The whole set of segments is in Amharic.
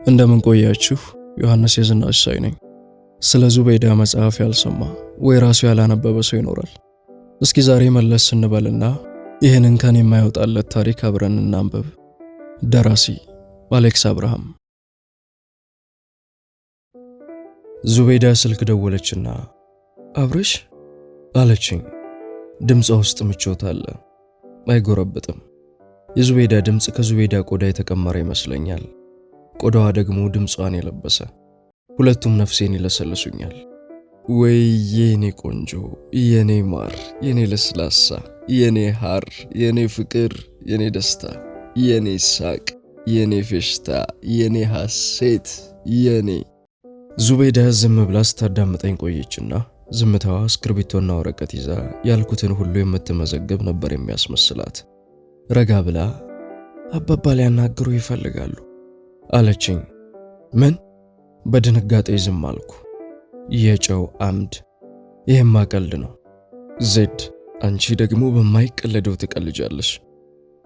እንደምን ቆያችሁ? ዮሐንስ የዝናሽ ሳይ ነኝ። ስለ ዙበይዳ መጽሐፍ ያልሰማ ወይ ራሱ ያላነበበ ሰው ይኖራል? እስኪ ዛሬ መለስ እንበልና ይህንን ከኔ የማይወጣለት ታሪክ አብረን እናንብብ። ደራሲ አሌክስ አብርሃም። ዙበይዳ ስልክ ደወለችና አብርሽ አለችኝ። ድምጿ ውስጥ ምቾት አለ፣ አይጎረብጥም። የዙበይዳ ድምፅ ከዙበይዳ ቆዳ የተቀመረ ይመስለኛል። ቆዳዋ ደግሞ ድምጿን የለበሰ። ሁለቱም ነፍሴን ይለሰልሱኛል። ወይ የኔ ቆንጆ፣ የኔ ማር፣ የኔ ለስላሳ፣ የኔ ሐር፣ የኔ ፍቅር፣ የኔ ደስታ፣ የኔ ሳቅ፣ የኔ ፌሽታ፣ የኔ ሐሴት፣ የኔ። ዙበይዳ ዝም ብላ ስታዳምጠኝ ቆየችና ዝምታዋ እስክርቢቶና ወረቀት ይዛ ያልኩትን ሁሉ የምትመዘግብ ነበር የሚያስመስላት። ረጋ ብላ አባባ ሊያናግሩ ይፈልጋሉ አለችኝ። ምን? በድንጋጤ ዝም አልኩ። የጨው አምድ። ይሄማ ቀልድ ነው። ዜድ፣ አንቺ ደግሞ በማይቀለደው ትቀልጃለሽ።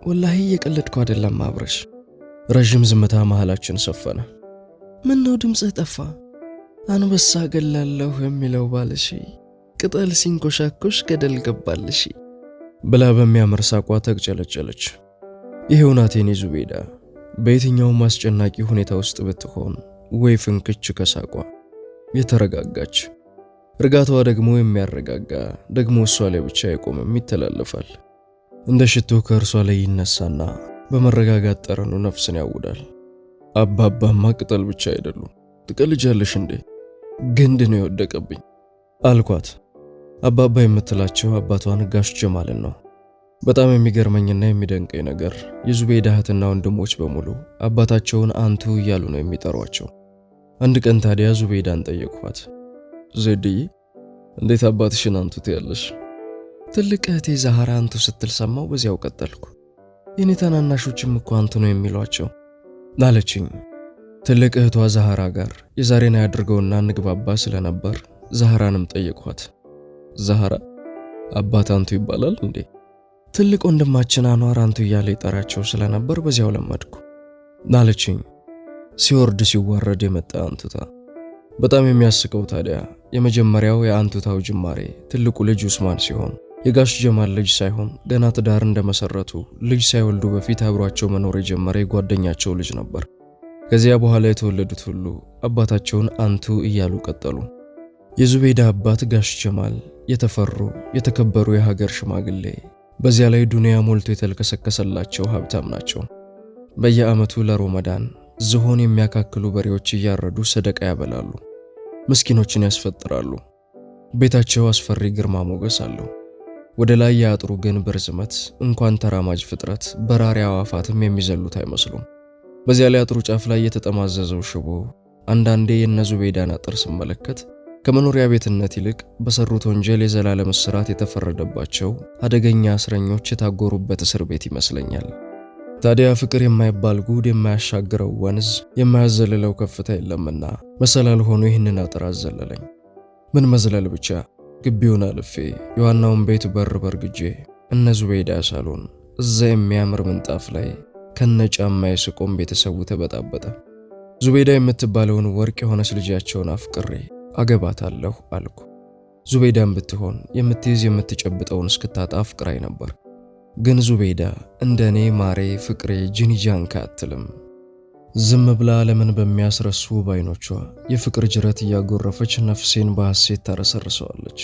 ወላሂ እየቀለድኩ አይደለም አብረሽ። ረዥም ዝምታ መሃላችን ሰፈነ። ምን ነው ድምፅህ ጠፋ? አንበሳ ገላለሁ የሚለው ባልሽ ቅጠል ሲንኮሻኮሽ ገደል ገባልሽ ብላ በሚያምር ሳቋ ተቅጨለጨለች። ይሄው ናት የኔ ዙበይዳ። በየትኛውም አስጨናቂ ሁኔታ ውስጥ ብትሆን ወይ ፍንክች ከሳቋ የተረጋጋች፣ እርጋታዋ ደግሞ የሚያረጋጋ፣ ደግሞ እሷ ላይ ብቻ አይቆምም፣ ይተላለፋል። እንደ ሽቶ ከእርሷ ላይ ይነሳና በመረጋጋት ጠረኑ ነፍስን ያውዳል። አባባማ ቅጠል ብቻ አይደሉም። ትቀልጃለሽ እንዴ? ግንድ ነው የወደቀብኝ አልኳት። አባባ የምትላቸው አባቷን ጋሽ ጀማልን ነው። በጣም የሚገርመኝና የሚደንቀኝ ነገር የዙበይዳ እህትና ወንድሞች በሙሉ አባታቸውን አንቱ እያሉ ነው የሚጠሯቸው። አንድ ቀን ታዲያ ዙበይዳን ጠየቅኋት። ዜድዬ፣ እንዴት አባትሽን አንቱ ትያለሽ? ትልቅ እህቴ ዛህራ አንቱ ስትል ሰማው፣ በዚያው ቀጠልኩ። የኔ ታናናሾችም እኮ አንቱ ነው የሚሏቸው አለችኝ። ትልቅ እህቷ ዛህራ ጋር የዛሬን ያድርገውና እንግባባ ስለነበር ዛህራንም ጠየቅኋት። ዛህራ፣ አባት አንቱ ይባላል እንዴ? ትልቅ ወንድማችን አንዋር አንቱ እያለ ይጠራቸው ስለነበር በዚያው ለመድኩ አለችኝ። ሲወርድ ሲዋረድ የመጣ አንቱታ። በጣም የሚያስቀው ታዲያ የመጀመሪያው የአንቱታው ጅማሬ ትልቁ ልጅ ኡስማን ሲሆን የጋሽ ጀማል ልጅ ሳይሆን ገና ትዳር እንደመሰረቱ ልጅ ሳይወልዱ በፊት አብሯቸው መኖር የጀመረ የጓደኛቸው ልጅ ነበር። ከዚያ በኋላ የተወለዱት ሁሉ አባታቸውን አንቱ እያሉ ቀጠሉ። የዙበይዳ አባት ጋሽ ጀማል የተፈሩ የተከበሩ የሀገር ሽማግሌ፣ በዚያ ላይ ዱንያ ሞልቶ የተልከሰከሰላቸው ሀብታም ናቸው። በየዓመቱ ለሮመዳን ዝሆን የሚያካክሉ በሬዎች እያረዱ ሰደቃ ያበላሉ፣ ምስኪኖችን ያስፈጥራሉ። ቤታቸው አስፈሪ ግርማ ሞገስ አለው። ወደ ላይ የአጥሩ ግንብ ርዝመት እንኳን ተራማጅ ፍጥረት በራሪ አዋፋትም የሚዘሉት አይመስሉም። በዚያ ላይ አጥሩ ጫፍ ላይ የተጠማዘዘው ሽቦ አንዳንዴ የነ ዙበይዳን አጥር ስመለከት ከመኖሪያ ቤትነት ይልቅ በሰሩት ወንጀል የዘላለም እስራት የተፈረደባቸው አደገኛ እስረኞች የታጎሩበት እስር ቤት ይመስለኛል። ታዲያ ፍቅር የማይባል ጉድ የማያሻግረው ወንዝ የማያዘልለው ከፍታ የለምና መሰላል ሆኖ ይህንን አጥር አዘለለኝ። ምን መዝለል ብቻ! ግቢውን አልፌ የዋናውን ቤት በር በርግጄ እነ ዙበይዳ ሳሎን እዛ የሚያምር ምንጣፍ ላይ ከነጫማዬ ስቆም ቤተሰቡ ተበጣበጠ። ዙበይዳ የምትባለውን ወርቅ የሆነች ልጃቸውን አፍቅሬ አገባታለሁ አልኩ። ዙበይዳን ብትሆን የምትይዝ የምትጨብጠውን እስክታጣ አፍቅራይ ነበር። ግን ዙበይዳ እንደኔ ማሬ ፍቅሬ ጂኒጃንካ አትልም። ዝም ብላ ዓለምን በሚያስረሱ ባይኖቿ የፍቅር ጅረት እያጎረፈች ነፍሴን በሐሴት ታረሰርሰዋለች።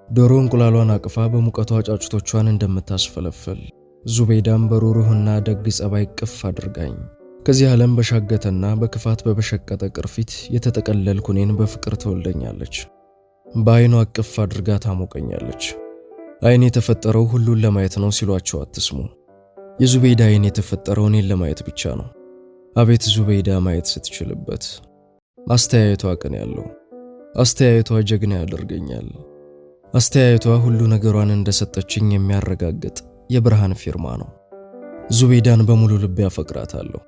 ዶሮ እንቁላሏን አቅፋ በሙቀቷ ጫጩቶቿን እንደምታስፈለፍል ዙበይዳም በሩሩህና ደግ ጸባይ ቅፍ አድርጋኝ ከዚህ ዓለም በሻገተና በክፋት በበሸቀጠ ቅርፊት የተጠቀለልኩ እኔን በፍቅር ትወልደኛለች። በዓይኗ አቅፍ አድርጋ ታሞቀኛለች። ዓይን የተፈጠረው ሁሉን ለማየት ነው ሲሏቸው አትስሙ። የዙበይዳ ዓይን የተፈጠረው እኔን ለማየት ብቻ ነው። አቤት ዙበይዳ ማየት ስትችልበት! አስተያየቷ ቅን ያለው፣ አስተያየቷ ጀግና ያደርገኛል። አስተያየቷ ሁሉ ነገሯን እንደሰጠችኝ የሚያረጋግጥ የብርሃን ፊርማ ነው። ዙበይዳን በሙሉ ልቤ ያፈቅራታለሁ።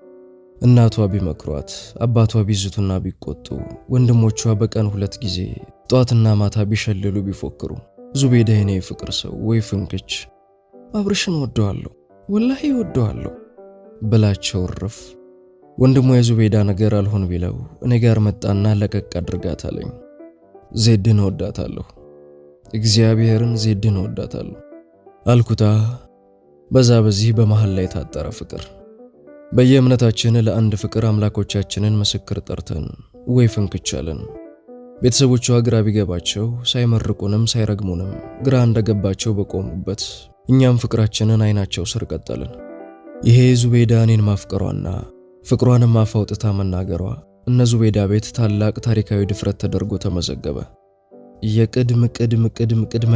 እናቷ ቢመክሯት፣ አባቷ ቢዝቱና ቢቆጡ፣ ወንድሞቿ በቀን 2 ጊዜ ጧትና ማታ ቢሸልሉ ቢፎክሩ፣ ዙበይዳ የኔ ፍቅር ሰው ወይ ፍንክች፣ አብርሽን ወደዋለሁ፣ ወላሂ ወደዋለሁ ብላቸው ርፍ ወንድሙ የዙቤዳ ነገር አልሆን ቢለው እኔ ጋር መጣና ለቀቅ አድርጋት አለኝ። ዜድን እወዳታለሁ፣ እግዚአብሔርን ዜድን እወዳታለሁ አልኩታ። በዛ በዚህ በመሃል ላይ ታጠረ ፍቅር። በየእምነታችን ለአንድ ፍቅር አምላኮቻችንን ምስክር ጠርተን ወይ ፍንክቻለን። ቤተሰቦቿ ግራ ቢገባቸው ሳይመርቁንም ሳይረግሙንም ግራ እንደገባቸው በቆሙበት እኛም ፍቅራችንን አይናቸው ስር ቀጠልን። ይሄ ዙቤዳ እኔን ማፍቀሯና ፍቅሯንም አፍ አውጥታ መናገሯ እነ ዙቤዳ ቤት ታላቅ ታሪካዊ ድፍረት ተደርጎ ተመዘገበ። የቅድም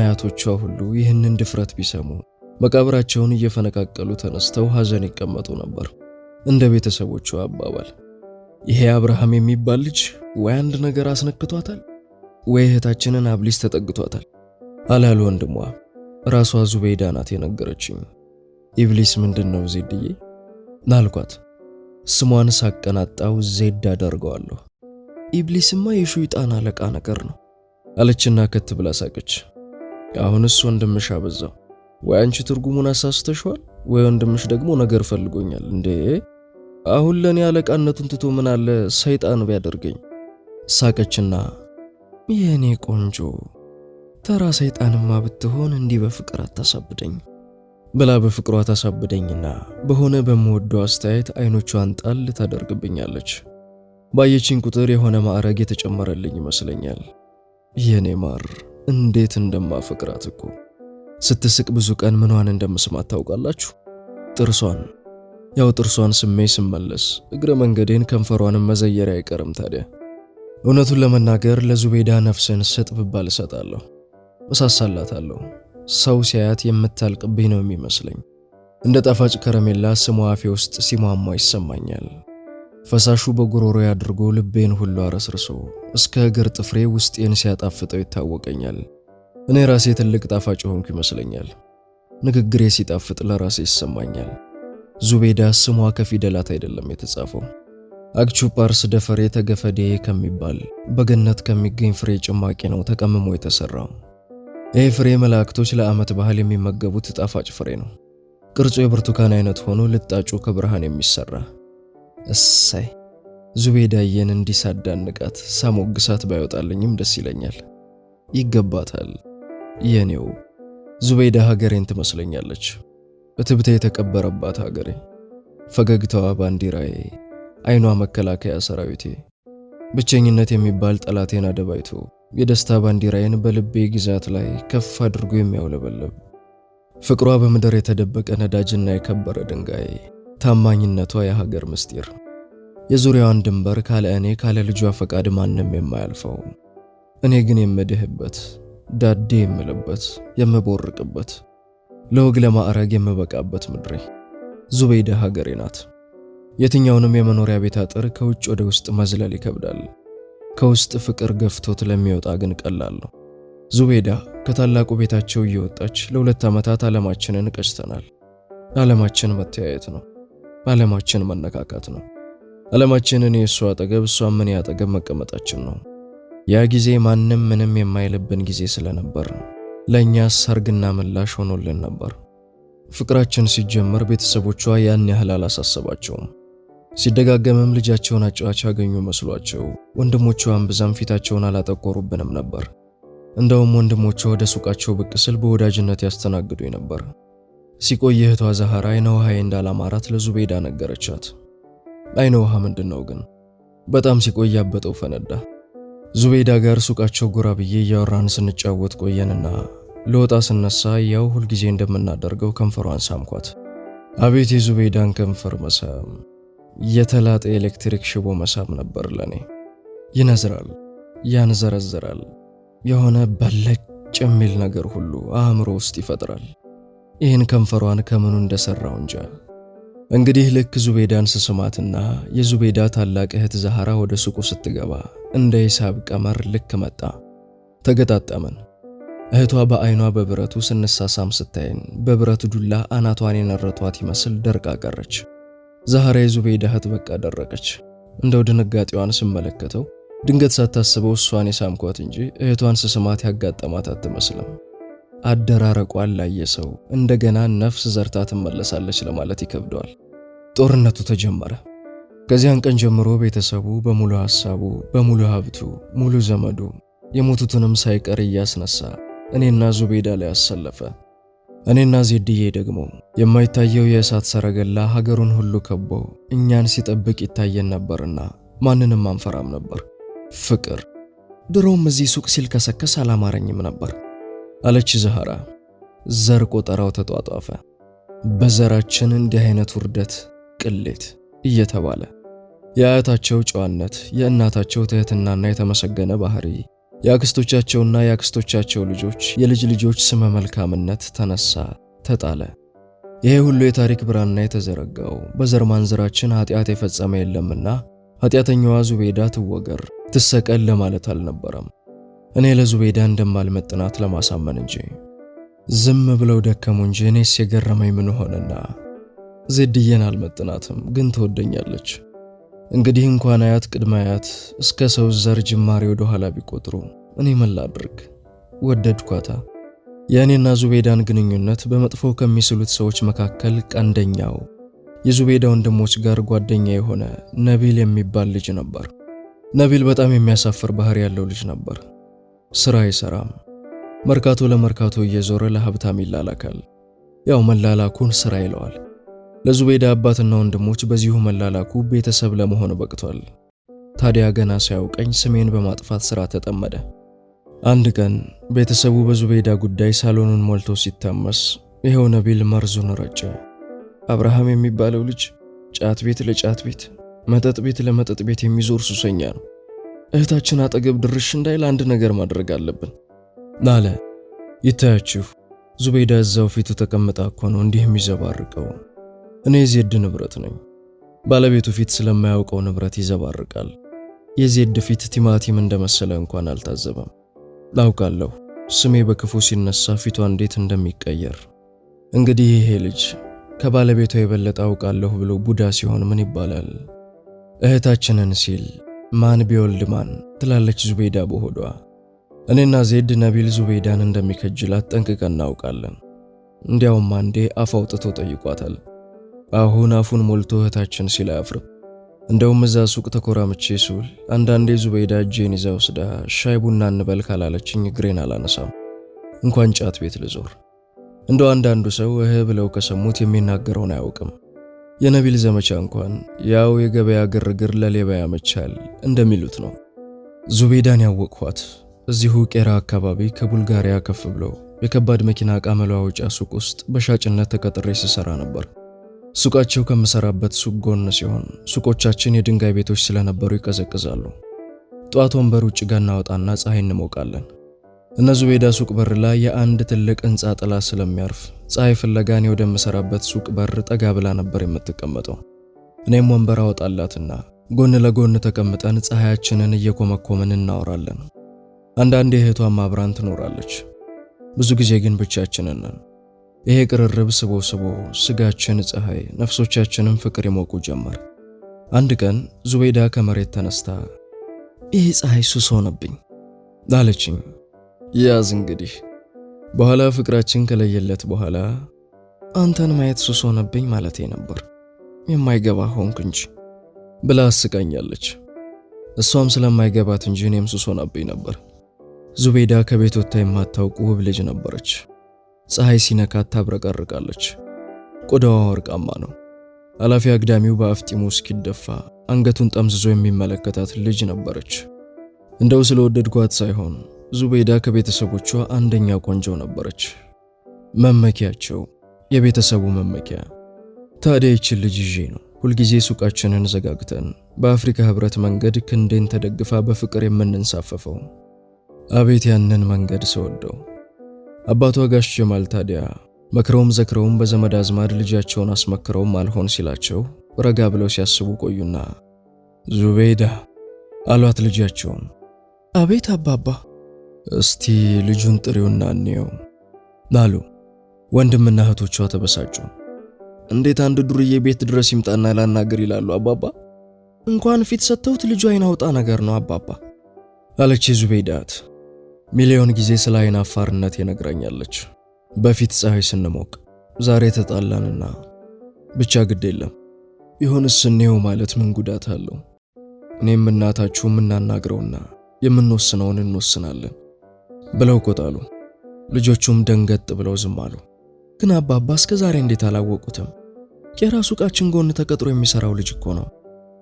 አያቶቿ ሁሉ ይህንን ድፍረት ቢሰሙ መቃብራቸውን እየፈነቃቀሉ ተነስተው ሐዘን ይቀመጡ ነበር። እንደ ቤተሰቦቿ አባባል ይሄ አብርሃም የሚባል ልጅ ወይ አንድ ነገር አስነክቷታል ወይ እህታችንን አብሊስ ተጠግቷታል አላሉ ወንድሟ። ራሷ ዙቤዳ ናት የነገረችኝ። ኢብሊስ ምንድነው ዜድዬ ናልኳት። ስሟን ሳቀናጣው ዜድ አደርገዋለሁ። ኢብሊስማ የሸይጣን አለቃ ነገር ነው አለችና ከት ብላ ሳቀች። አሁንስ ወንድምሽ አበዛው። ወይ አንቺ ትርጉሙን አሳስተሽዋል ወይ ወንድምሽ ደግሞ ነገር ፈልጎኛል እንዴ? አሁን ለኔ አለቃነቱን ትቶ ምን አለ ሰይጣን ቢያደርገኝ ሳቀችና የኔ ቆንጆ ተራ ሰይጣንማ ብትሆን እንዲህ በፍቅር አታሳብደኝ ብላ በፍቅሯ ታሳብደኝና በሆነ በመወደው አስተያየት አይኖቿን ጣል ታደርግብኛለች። ባየችኝ ቁጥር የሆነ ማዕረግ የተጨመረልኝ ይመስለኛል። የኔ ማር እንዴት እንደማፈቅራት እኮ። ስትስቅ ብዙ ቀን ምኗን እንደምስማት ታውቃላችሁ? ጥርሷን። ያው ጥርሷን ስሜ ስመለስ እግረ መንገዴን ከንፈሯንም መዘየር አይቀርም። ታዲያ እውነቱን ለመናገር ለዙቤዳ ነፍስን ስጥ ብባል እሰጣለሁ፣ እሳሳላታለሁ። ሰው ሲያያት የምታልቅብኝ ነው የሚመስለኝ። እንደ ጣፋጭ ከረሜላ ስሟ አፌ ውስጥ ሲሟሟ ይሰማኛል። ፈሳሹ በጉሮሮ ያድርጎ ልቤን ሁሉ አረስርሶ እስከ እግር ጥፍሬ ውስጤን ሲያጣፍጠው ይታወቀኛል። እኔ ራሴ ትልቅ ጣፋጭ ሆንኩ ይመስለኛል። ንግግሬ ሲጣፍጥ ለራሴ ይሰማኛል። ዙቤዳ ስሟ ከፊደላት አይደለም የተጻፈው። አግቹፓርስ ደፈሬ ተገፈዴ ከሚባል በገነት ከሚገኝ ፍሬ ጭማቂ ነው ተቀምሞ የተሰራው። ይህ ፍሬ መላእክቶች ለዓመት ባህል የሚመገቡት ጣፋጭ ፍሬ ነው። ቅርጹ የብርቱካን አይነት ሆኖ ልጣጩ ከብርሃን የሚሰራ። እሰይ ዙቤዳዬን እንዲሳዳንቃት ሳሞግሳት ባይወጣልኝም ደስ ይለኛል። ይገባታል። የኔው ዙቤዳ ሀገሬን ትመስለኛለች። እትብቴ የተቀበረባት ሀገሬ፣ ፈገግታዋ ባንዲራዬ፣ አይኗ መከላከያ ሰራዊቴ፣ ብቸኝነት የሚባል ጠላቴን አደባይቶ የደስታ ባንዲራዬን በልቤ ግዛት ላይ ከፍ አድርጎ የሚያውለበለብ፣ ፍቅሯ በምድር የተደበቀ ነዳጅና የከበረ ድንጋይ፣ ታማኝነቷ የሀገር ምስጢር፣ የዙሪያዋን ድንበር ካለ እኔ ካለ ልጇ ፈቃድ ማንም የማያልፈው፣ እኔ ግን የምድህበት፣ ዳዴ የምልበት፣ የምቦርቅበት፣ ለወግ ለማዕረግ የምበቃበት ምድሬ ዙቤዳ ሀገሬ ናት። የትኛውንም የመኖሪያ ቤት አጥር ከውጭ ወደ ውስጥ መዝለል ይከብዳል። ከውስጥ ፍቅር ገፍቶት ለሚወጣ ግን ቀላል ነው። ዙቤዳ ከታላቁ ቤታቸው እየወጣች ለ2 ዓመታት ዓለማችንን ቀጭተናል። ዓለማችን መተያየት ነው። ዓለማችን መነካካት ነው። ዓለማችን እኔ እሷ አጠገብ እሷ ምን ያጠገብ መቀመጣችን ነው። ያ ጊዜ ማንም ምንም የማይልብን ጊዜ ስለነበር ለኛ ሰርግና ምላሽ ሆኖልን ነበር። ፍቅራችን ሲጀመር ቤተሰቦቿ ያን ያህል አላሳሰባቸውም። ሲደጋገምም ልጃቸውን አጫዋች ያገኙ መስሏቸው ወንድሞቿን ብዛም ፊታቸውን አላጠቆሩብንም ነበር። እንደውም ወንድሞቿ ወደ ሱቃቸው ብቅ ስል በወዳጅነት ያስተናግዱኝ ነበር። ሲቆይ እህቷ ዛሃራ አይነ ውሃዬ እንዳላማራት ለዙቤዳ ነገረቻት። አይነ ውሃ ምንድነው ግን? በጣም ሲቆይ ያበጠው ፈነዳ። ዙቤዳ ጋር ሱቃቸው ጎራ ብዬ እያወራን ስንጫወት ቆየንና ለወጣ ስነሳ ያው ሁልጊዜ እንደምናደርገው ከንፈሯን ሳምኳት። አቤት የዙቤዳን ከንፈር መሳም! የተላጠ ኤሌክትሪክ ሽቦ መሳብ ነበር ለኔ። ይነዝራል፣ ያንዘረዝራል፣ የሆነ በለጭ የሚል ነገር ሁሉ አእምሮ ውስጥ ይፈጥራል። ይህን ከንፈሯን ከምኑ እንደሰራው እንጃ። እንግዲህ ልክ ዙቤዳን ስስማትና የዙቤዳ ታላቅ እህት ዛሃራ ወደ ሱቁ ስትገባ እንደ ሂሳብ ቀመር ልክ መጣ። ተገጣጠመን። እህቷ በአይኗ በብረቱ ስንሳሳም ስታየን በብረቱ ዱላ አናቷን የነረቷት ይመስል ደርቃ ቀረች። ዛሃራ የዙቤዳ እህት በቃ ደረቀች። እንደው ድንጋጤዋን ስመለከተው ድንገት ሳታስበው እሷን የሳምኳት እንጂ እህቷን ስስማት ያጋጠማት አትመስልም። አደራረቋን ላየ ሰው እንደገና ነፍስ ዘርታ ትመለሳለች ለማለት ይከብደዋል። ጦርነቱ ተጀመረ። ከዚያን ቀን ጀምሮ ቤተሰቡ በሙሉ ሐሳቡ፣ በሙሉ ሀብቱ፣ ሙሉ ዘመዱ የሞቱትንም ሳይቀር እያስነሳ እኔና ዙቤዳ ላይ አሰለፈ። እኔና ዜድዬ ደግሞ የማይታየው የእሳት ሰረገላ ሀገሩን ሁሉ ከቦ እኛን ሲጠብቅ ይታየን ነበርና ማንንም አንፈራም ነበር። ፍቅር ድሮም እዚህ ሱቅ ሲልከሰከስ አላማረኝም ነበር አለች ዛህራ። ዘር ቆጠራው ተጧጧፈ። በዘራችን እንዲህ አይነት ውርደት፣ ቅሌት እየተባለ የአያታቸው ጨዋነት፣ የእናታቸው ትህትናና የተመሰገነ ባህሪ፣ የአክስቶቻቸውና የአክስቶቻቸው ልጆች የልጅ ልጆች ስመ መልካምነት ተነሳ፣ ተጣለ። ይሄ ሁሉ የታሪክ ብራና የተዘረጋው በዘር ማንዝራችን ኃጢአት የፈጸመ የለምና ኃጢአተኛዋ ዙቤዳ ትወገር ትሰቀል ለማለት አልነበረም። እኔ ለዙቤዳ እንደማልመጥናት ለማሳመን እንጂ። ዝም ብለው ደከሙ እንጂ እኔስ የገረመኝ ምን ሆነና ዜድዬን አልመጥናትም፣ ግን ትወደኛለች። እንግዲህ እንኳን አያት ቅድመ አያት እስከ ሰው ዘር ጅማሬ ወደ ኋላ ቢቆጥሩ እኔ ምን ላድርግ? ወደድኳታ። የእኔና ዙቤዳን ግንኙነት በመጥፎ ከሚስሉት ሰዎች መካከል ቀንደኛው የዙቤዳ ወንድሞች ጋር ጓደኛ የሆነ ነቢል የሚባል ልጅ ነበር። ነቢል በጣም የሚያሳፍር ባህሪ ያለው ልጅ ነበር። ስራ አይሰራም። መርካቶ ለመርካቶ እየዞረ ለሀብታም ይላላካል። ያው መላላኩን ስራ ይለዋል። ለዙቤዳ አባትና ወንድሞች በዚሁ መላላኩ ቤተሰብ ለመሆን በቅቷል። ታዲያ ገና ሳያውቀኝ ስሜን በማጥፋት ስራ ተጠመደ። አንድ ቀን ቤተሰቡ በዙቤዳ ጉዳይ ሳሎኑን ሞልቶ ሲታመስ ይሄው ነቢል መርዙን ረጨ። አብርሃም የሚባለው ልጅ ጫት ቤት ለጫት ቤት፣ መጠጥ ቤት ለመጠጥ ቤት የሚዞር ሱሰኛ ነው። እህታችን አጠገብ ድርሽ እንዳይል አንድ ነገር ማድረግ አለብን አለ። ይታያችሁ ዙቤዳ እዛው ፊቱ ተቀምጣ እኮ ነው እንዲህ የሚዘባርቀው። እኔ የዜድ ንብረት ነኝ። ባለቤቱ ፊት ስለማያውቀው ንብረት ይዘባርቃል። የዜድ ፊት ቲማቲም እንደመሰለ እንኳን አልታዘበም። ላውቃለሁ ስሜ በክፉ ሲነሳ ፊቷ እንዴት እንደሚቀየር። እንግዲህ ይሄ ልጅ ከባለቤቱ የበለጠ አውቃለሁ ብሎ ቡዳ ሲሆን ምን ይባላል? እህታችንን ሲል ማን ቢወልድ ማን ትላለች ዙቤዳ በሆዷ። እኔና ዜድ ነቢል ዙቤዳን እንደሚከጅላት ጠንቅቀን እናውቃለን። እንዲያውም አንዴ አፍ አውጥቶ ጠይቋታል። አሁን አፉን ሞልቶ እህታችን ሲል አያፍርም። እንደውም እዛ ሱቅ ተኮራምቼ ስውል አንዳንዴ ዙቤዳ እጄን ይዛ ወስዳ ሻይ ቡና እንበል ካላለችኝ እግሬን አላነሳም፣ እንኳን ጫት ቤት ልዞር። እንደው አንዳንዱ ሰው ብለው ከሰሙት የሚናገረውን አያውቅም። የነቢል ዘመቻ እንኳን ያው የገበያ ግርግር ለሌባ ያመቻል እንደሚሉት ነው። ዙቤዳን ያወቅኋት እዚሁ ቄራ አካባቢ ከቡልጋሪያ ከፍ ብሎ የከባድ መኪና ዕቃ መለዋወጫ ሱቅ ውስጥ በሻጭነት ተቀጥሬ ስሰራ ነበር። ሱቃቸው ከምሰራበት ሱቅ ጎን ሲሆን ሱቆቻችን የድንጋይ ቤቶች ስለነበሩ ይቀዘቅዛሉ። ጧት ወንበር ውጭ ጋር እናወጣና ፀሐይ እንሞቃለን። እነ ዙቤዳ ሱቅ በር ላይ የአንድ ትልቅ ህንጻ ጥላ ስለሚያርፍ ፀሐይ ፍለጋኔ ወደምሰራበት ሱቅ በር ጠጋ ብላ ነበር የምትቀመጠው። እኔም ወንበር አወጣላትና ጎን ለጎን ተቀምጠን ፀሐያችንን እየኮመኮምን እናወራለን። አንዳንዴ እህቷም አብራን ትኖራለች። ብዙ ጊዜ ግን ብቻችንን ነን። ይሄ ቅርርብ ስቦ ስጋችን ፀሐይ፣ ነፍሶቻችንም ፍቅር ይሞቁ ጀመር። አንድ ቀን ዙቤዳ ከመሬት ተነስታ ይሄ ፀሐይ ሱስ ሆነብኝ አለችኝ። ያዝ እንግዲህ በኋላ ፍቅራችን ከለየለት በኋላ አንተን ማየት ሱስ ሆነብኝ ማለቴ ነበር፣ የማይገባ ሆንክ እንጂ ብላ አስቃኛለች። እሷም ስለማይገባት እንጂ እኔም ሱስ ሆነብኝ ነበር። ዙቤዳ ከቤት ወጥታ የማታውቅ ውብ ልጅ ነበረች። ፀሐይ ሲነካት ታብረቀርቃለች። ቆዳዋ ወርቃማ ነው። አላፊ አግዳሚው በአፍጢሙ እስኪደፋ አንገቱን ጠምዝዞ የሚመለከታት ልጅ ነበረች። እንደው ስለወደድኳት ሳይሆን ዙቤዳ ከቤተሰቦቿ አንደኛ ቆንጆ ነበረች። መመኪያቸው፣ የቤተሰቡ መመኪያ። ታዲያ ይችን ልጅ ይዤ ነው ሁልጊዜ ሱቃችንን ዘጋግተን በአፍሪካ ህብረት መንገድ ክንዴን ተደግፋ በፍቅር የምንንሳፈፈው። አቤት ያንን መንገድ ሰወደው። አባቷ ጋሽ ጀማል ታዲያ መክረውም ዘክረውም በዘመድ አዝማድ ልጃቸውን አስመክረውም አልሆን ሲላቸው ረጋ ብለው ሲያስቡ ቆዩና ዙቤዳ አሏት ልጃቸውን። አቤት አባባ። እስቲ ልጁን ጥሪውና እንየው አሉ። ወንድምና እህቶቿ ተበሳጩ። እንዴት አንድ ዱርዬ ቤት ድረስ ይምጣና ላናገር ይላሉ አባባ? እንኳን ፊት ሰጥተውት ልጁ አይናውጣ ነገር ነው አባባ አለች ዙቤዳት። ሚሊዮን ጊዜ ስለ አይን አፋርነት የነግራኛለች። በፊት ፀሐይ ስንሞቅ ዛሬ ተጣላንና ብቻ ግድ የለም ይሁንስ እንየው ማለት ምን ጉዳት አለው? እኔም እናታችሁ የምናናግረውና የምንወስነውን እንወስናለን ብለው ቆጣሉ። ልጆቹም ደንገጥ ብለው ዝም አሉ። ግን አባባ እስከ ዛሬ እንዴት አላወቁትም? የራሱ ቃችን ጎን ተቀጥሮ የሚሰራው ልጅ እኮ ነው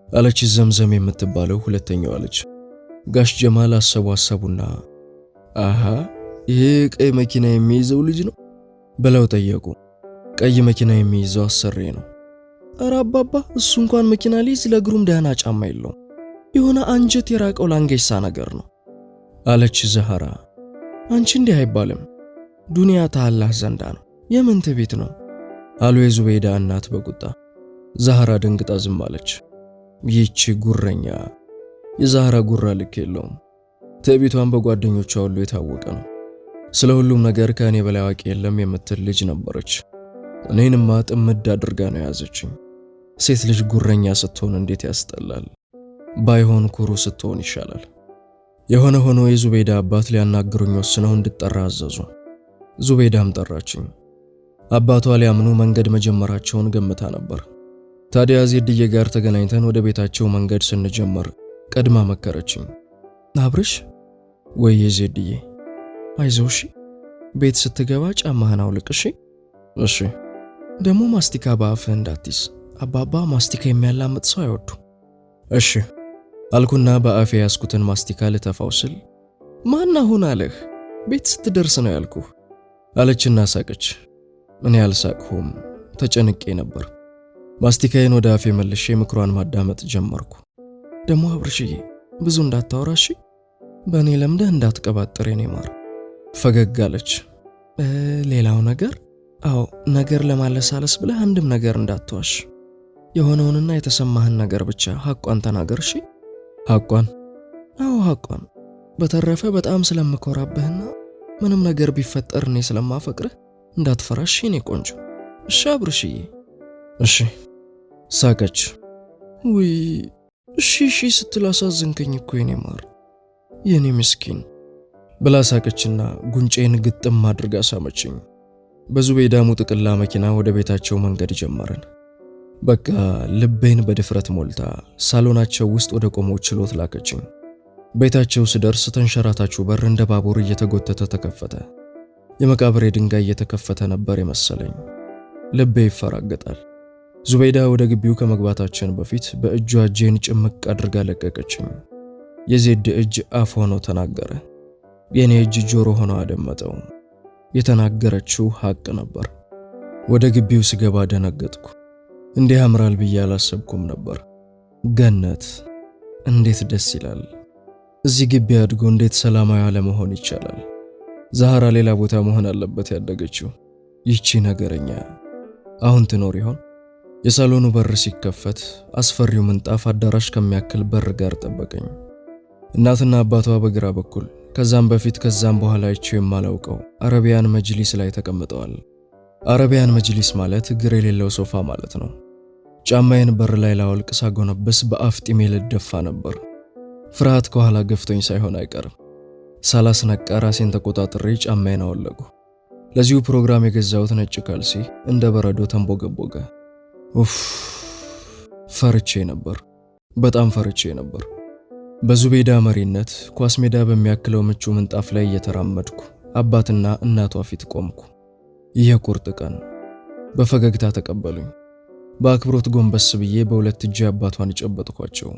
አለች ዘምዘም የምትባለው ሁለተኛዋ ልጅ። ጋሽ ጀማል አሰቡና አሃ ይሄ ቀይ መኪና የሚይዘው ልጅ ነው ብለው ጠየቁ። ቀይ መኪና የሚይዘው አሰሬ ነው። ኧረ አባባ እሱ እንኳን መኪና ሊይዝ ለእግሩም ደህና ጫማ የለውም፣ የሆነ አንጀት የራቀው ላንጌሳ ነገር ነው አለች ዛህራ። አንቺ እንዲህ አይባልም፣ ዱንያ ታላህ ዘንዳ ነው፣ የምን ትዕቢት ነው አሉ የዙቤዳ እናት በቁጣ። ዛህራ ደንግጣ ዝም አለች። ይህች ጉረኛ፣ የዛህራ ጉራ ልክ የለውም። ትዕቢቷን በጓደኞቿ ሁሉ የታወቀ ነው። ስለ ሁሉም ነገር ከእኔ በላይ አዋቂ የለም የምትል ልጅ ነበረች። እኔንማ ጥምድ አድርጋ ነው ያዘችኝ። ሴት ልጅ ጉረኛ ስትሆን እንዴት ያስጠላል! ባይሆን ኩሩ ስትሆን ይሻላል። የሆነ ሆኖ የዙቤዳ አባት ሊያናግሩኝ ወስነው እንድጠራ አዘዙ። ዙቤዳም ጠራችኝ። አባቷ ሊያምኑ መንገድ መጀመራቸውን ገምታ ነበር። ታዲያ ዜድዬ ጋር ተገናኝተን ወደ ቤታቸው መንገድ ስንጀምር ቀድማ መከረችኝ። አብርሽ ወይ ዜድዬ አይዞሽ፣ ቤት ስትገባ ጫማህን አውልቅ እሺ? እሺ። ደግሞ ማስቲካ በአፍህ እንዳትይዝ፣ አባባ ማስቲካ የሚያላምጥ ሰው አይወዱ። እሺ አልኩና በአፌ ያስኩትን ማስቲካ ልተፋው ስል ማን አሁን አለህ? ቤት ስትደርስ ነው ያልኩህ አለችና ሳቀች። እኔ አልሳቅሁም፣ ተጨንቄ ነበር። ማስቲካዬን ወደ አፌ መልሼ ምክሯን ማዳመጥ ጀመርኩ። ደግሞ አብርሽዬ ብዙ እንዳታወራሽ፣ በእኔ ለምደህ እንዳትቀባጥር የኔ ማር። ፈገግ አለች። ሌላው ነገር? አዎ ነገር ለማለሳለስ ብለህ አንድም ነገር እንዳትዋሽ፣ የሆነውንና የተሰማህን ነገር ብቻ ሐቋን ተናገር እሺ? ሐቋን? አዎ ሐቋን። በተረፈ በጣም ስለምኮራብህና ምንም ነገር ቢፈጠር እኔ ስለማፈቅርህ እንዳትፈራሽ የኔ ቆንጆ። እሺ አብርሽዬ? እሺ። ሳቀች። ውይ እሺ ስትል አሳዘንከኝ እኮ የኔ ማር፣ የኔ ምስኪን ብላ ሳቀችና ጉንጬን ግጥም አድርጋ ሳመችኝ። በዙቤዳ ሙጥቅላ መኪና ወደ ቤታቸው መንገድ ጀመርን። በቃ ልቤን በድፍረት ሞልታ ሳሎናቸው ውስጥ ወደ ቆመው ችሎት ላከችኝ። ቤታቸው ስደርስ ተንሸራታችሁ በር እንደ ባቡር እየተጎተተ ተከፈተ። የመቃብሬ ድንጋይ እየተከፈተ ነበር የመሰለኝ። ልቤ ይፈራገጣል። ዙቤዳ ወደ ግቢው ከመግባታችን በፊት በእጇ እጄን ጭምቅ አድርጋ ለቀቀችኝ። የዜድ እጅ አፍ ሆኖ ተናገረ። የኔ እጅ ጆሮ ሆኖ አደመጠው። የተናገረችው ሐቅ ነበር። ወደ ግቢው ስገባ ደነገጥኩ። እንዲህ ያምራል ብዬ አላሰብኩም ነበር። ገነት እንዴት ደስ ይላል! እዚህ ግቢ አድጎ እንዴት ሰላማዊ አለመሆን ይቻላል? ዛህራ ሌላ ቦታ መሆን አለበት ያደገችው። ይህቺ ነገረኛ አሁን ትኖር ይሆን? የሳሎኑ በር ሲከፈት አስፈሪው ምንጣፍ አዳራሽ ከሚያክል በር ጋር ጠበቀኝ። እናትና አባቷ በግራ በኩል፣ ከዛም በፊት ከዛም በኋላ አይቼው የማላውቀው አረቢያን መጅሊስ ላይ ተቀምጠዋል። አረቢያን መጅሊስ ማለት እግር የሌለው ሶፋ ማለት ነው። ጫማዬን በር ላይ ላወልቅ ሳጎነበስ በአፍጢሜ ልደፋ ነበር። ፍርሃት ከኋላ ገፍቶኝ ሳይሆን አይቀርም። ሳላስነቃ ራሴን ተቆጣጥሬ ጫማዬን አወለቁ። ለዚሁ ፕሮግራም የገዛሁት ነጭ ካልሲ እንደ በረዶ ተንቦገቦገ። ኡፍ! ፈርቼ ነበር፣ በጣም ፈርቼ ነበር። በዙቤዳ መሪነት ኳስ ሜዳ በሚያክለው ምቹ ምንጣፍ ላይ እየተራመድኩ አባትና እናቷ ፊት ቆምኩ። የቁርጥ ቀን በፈገግታ ተቀበሉኝ። በአክብሮት ጎንበስ ብዬ በሁለት እጄ አባቷን ጨበጥኳቸው።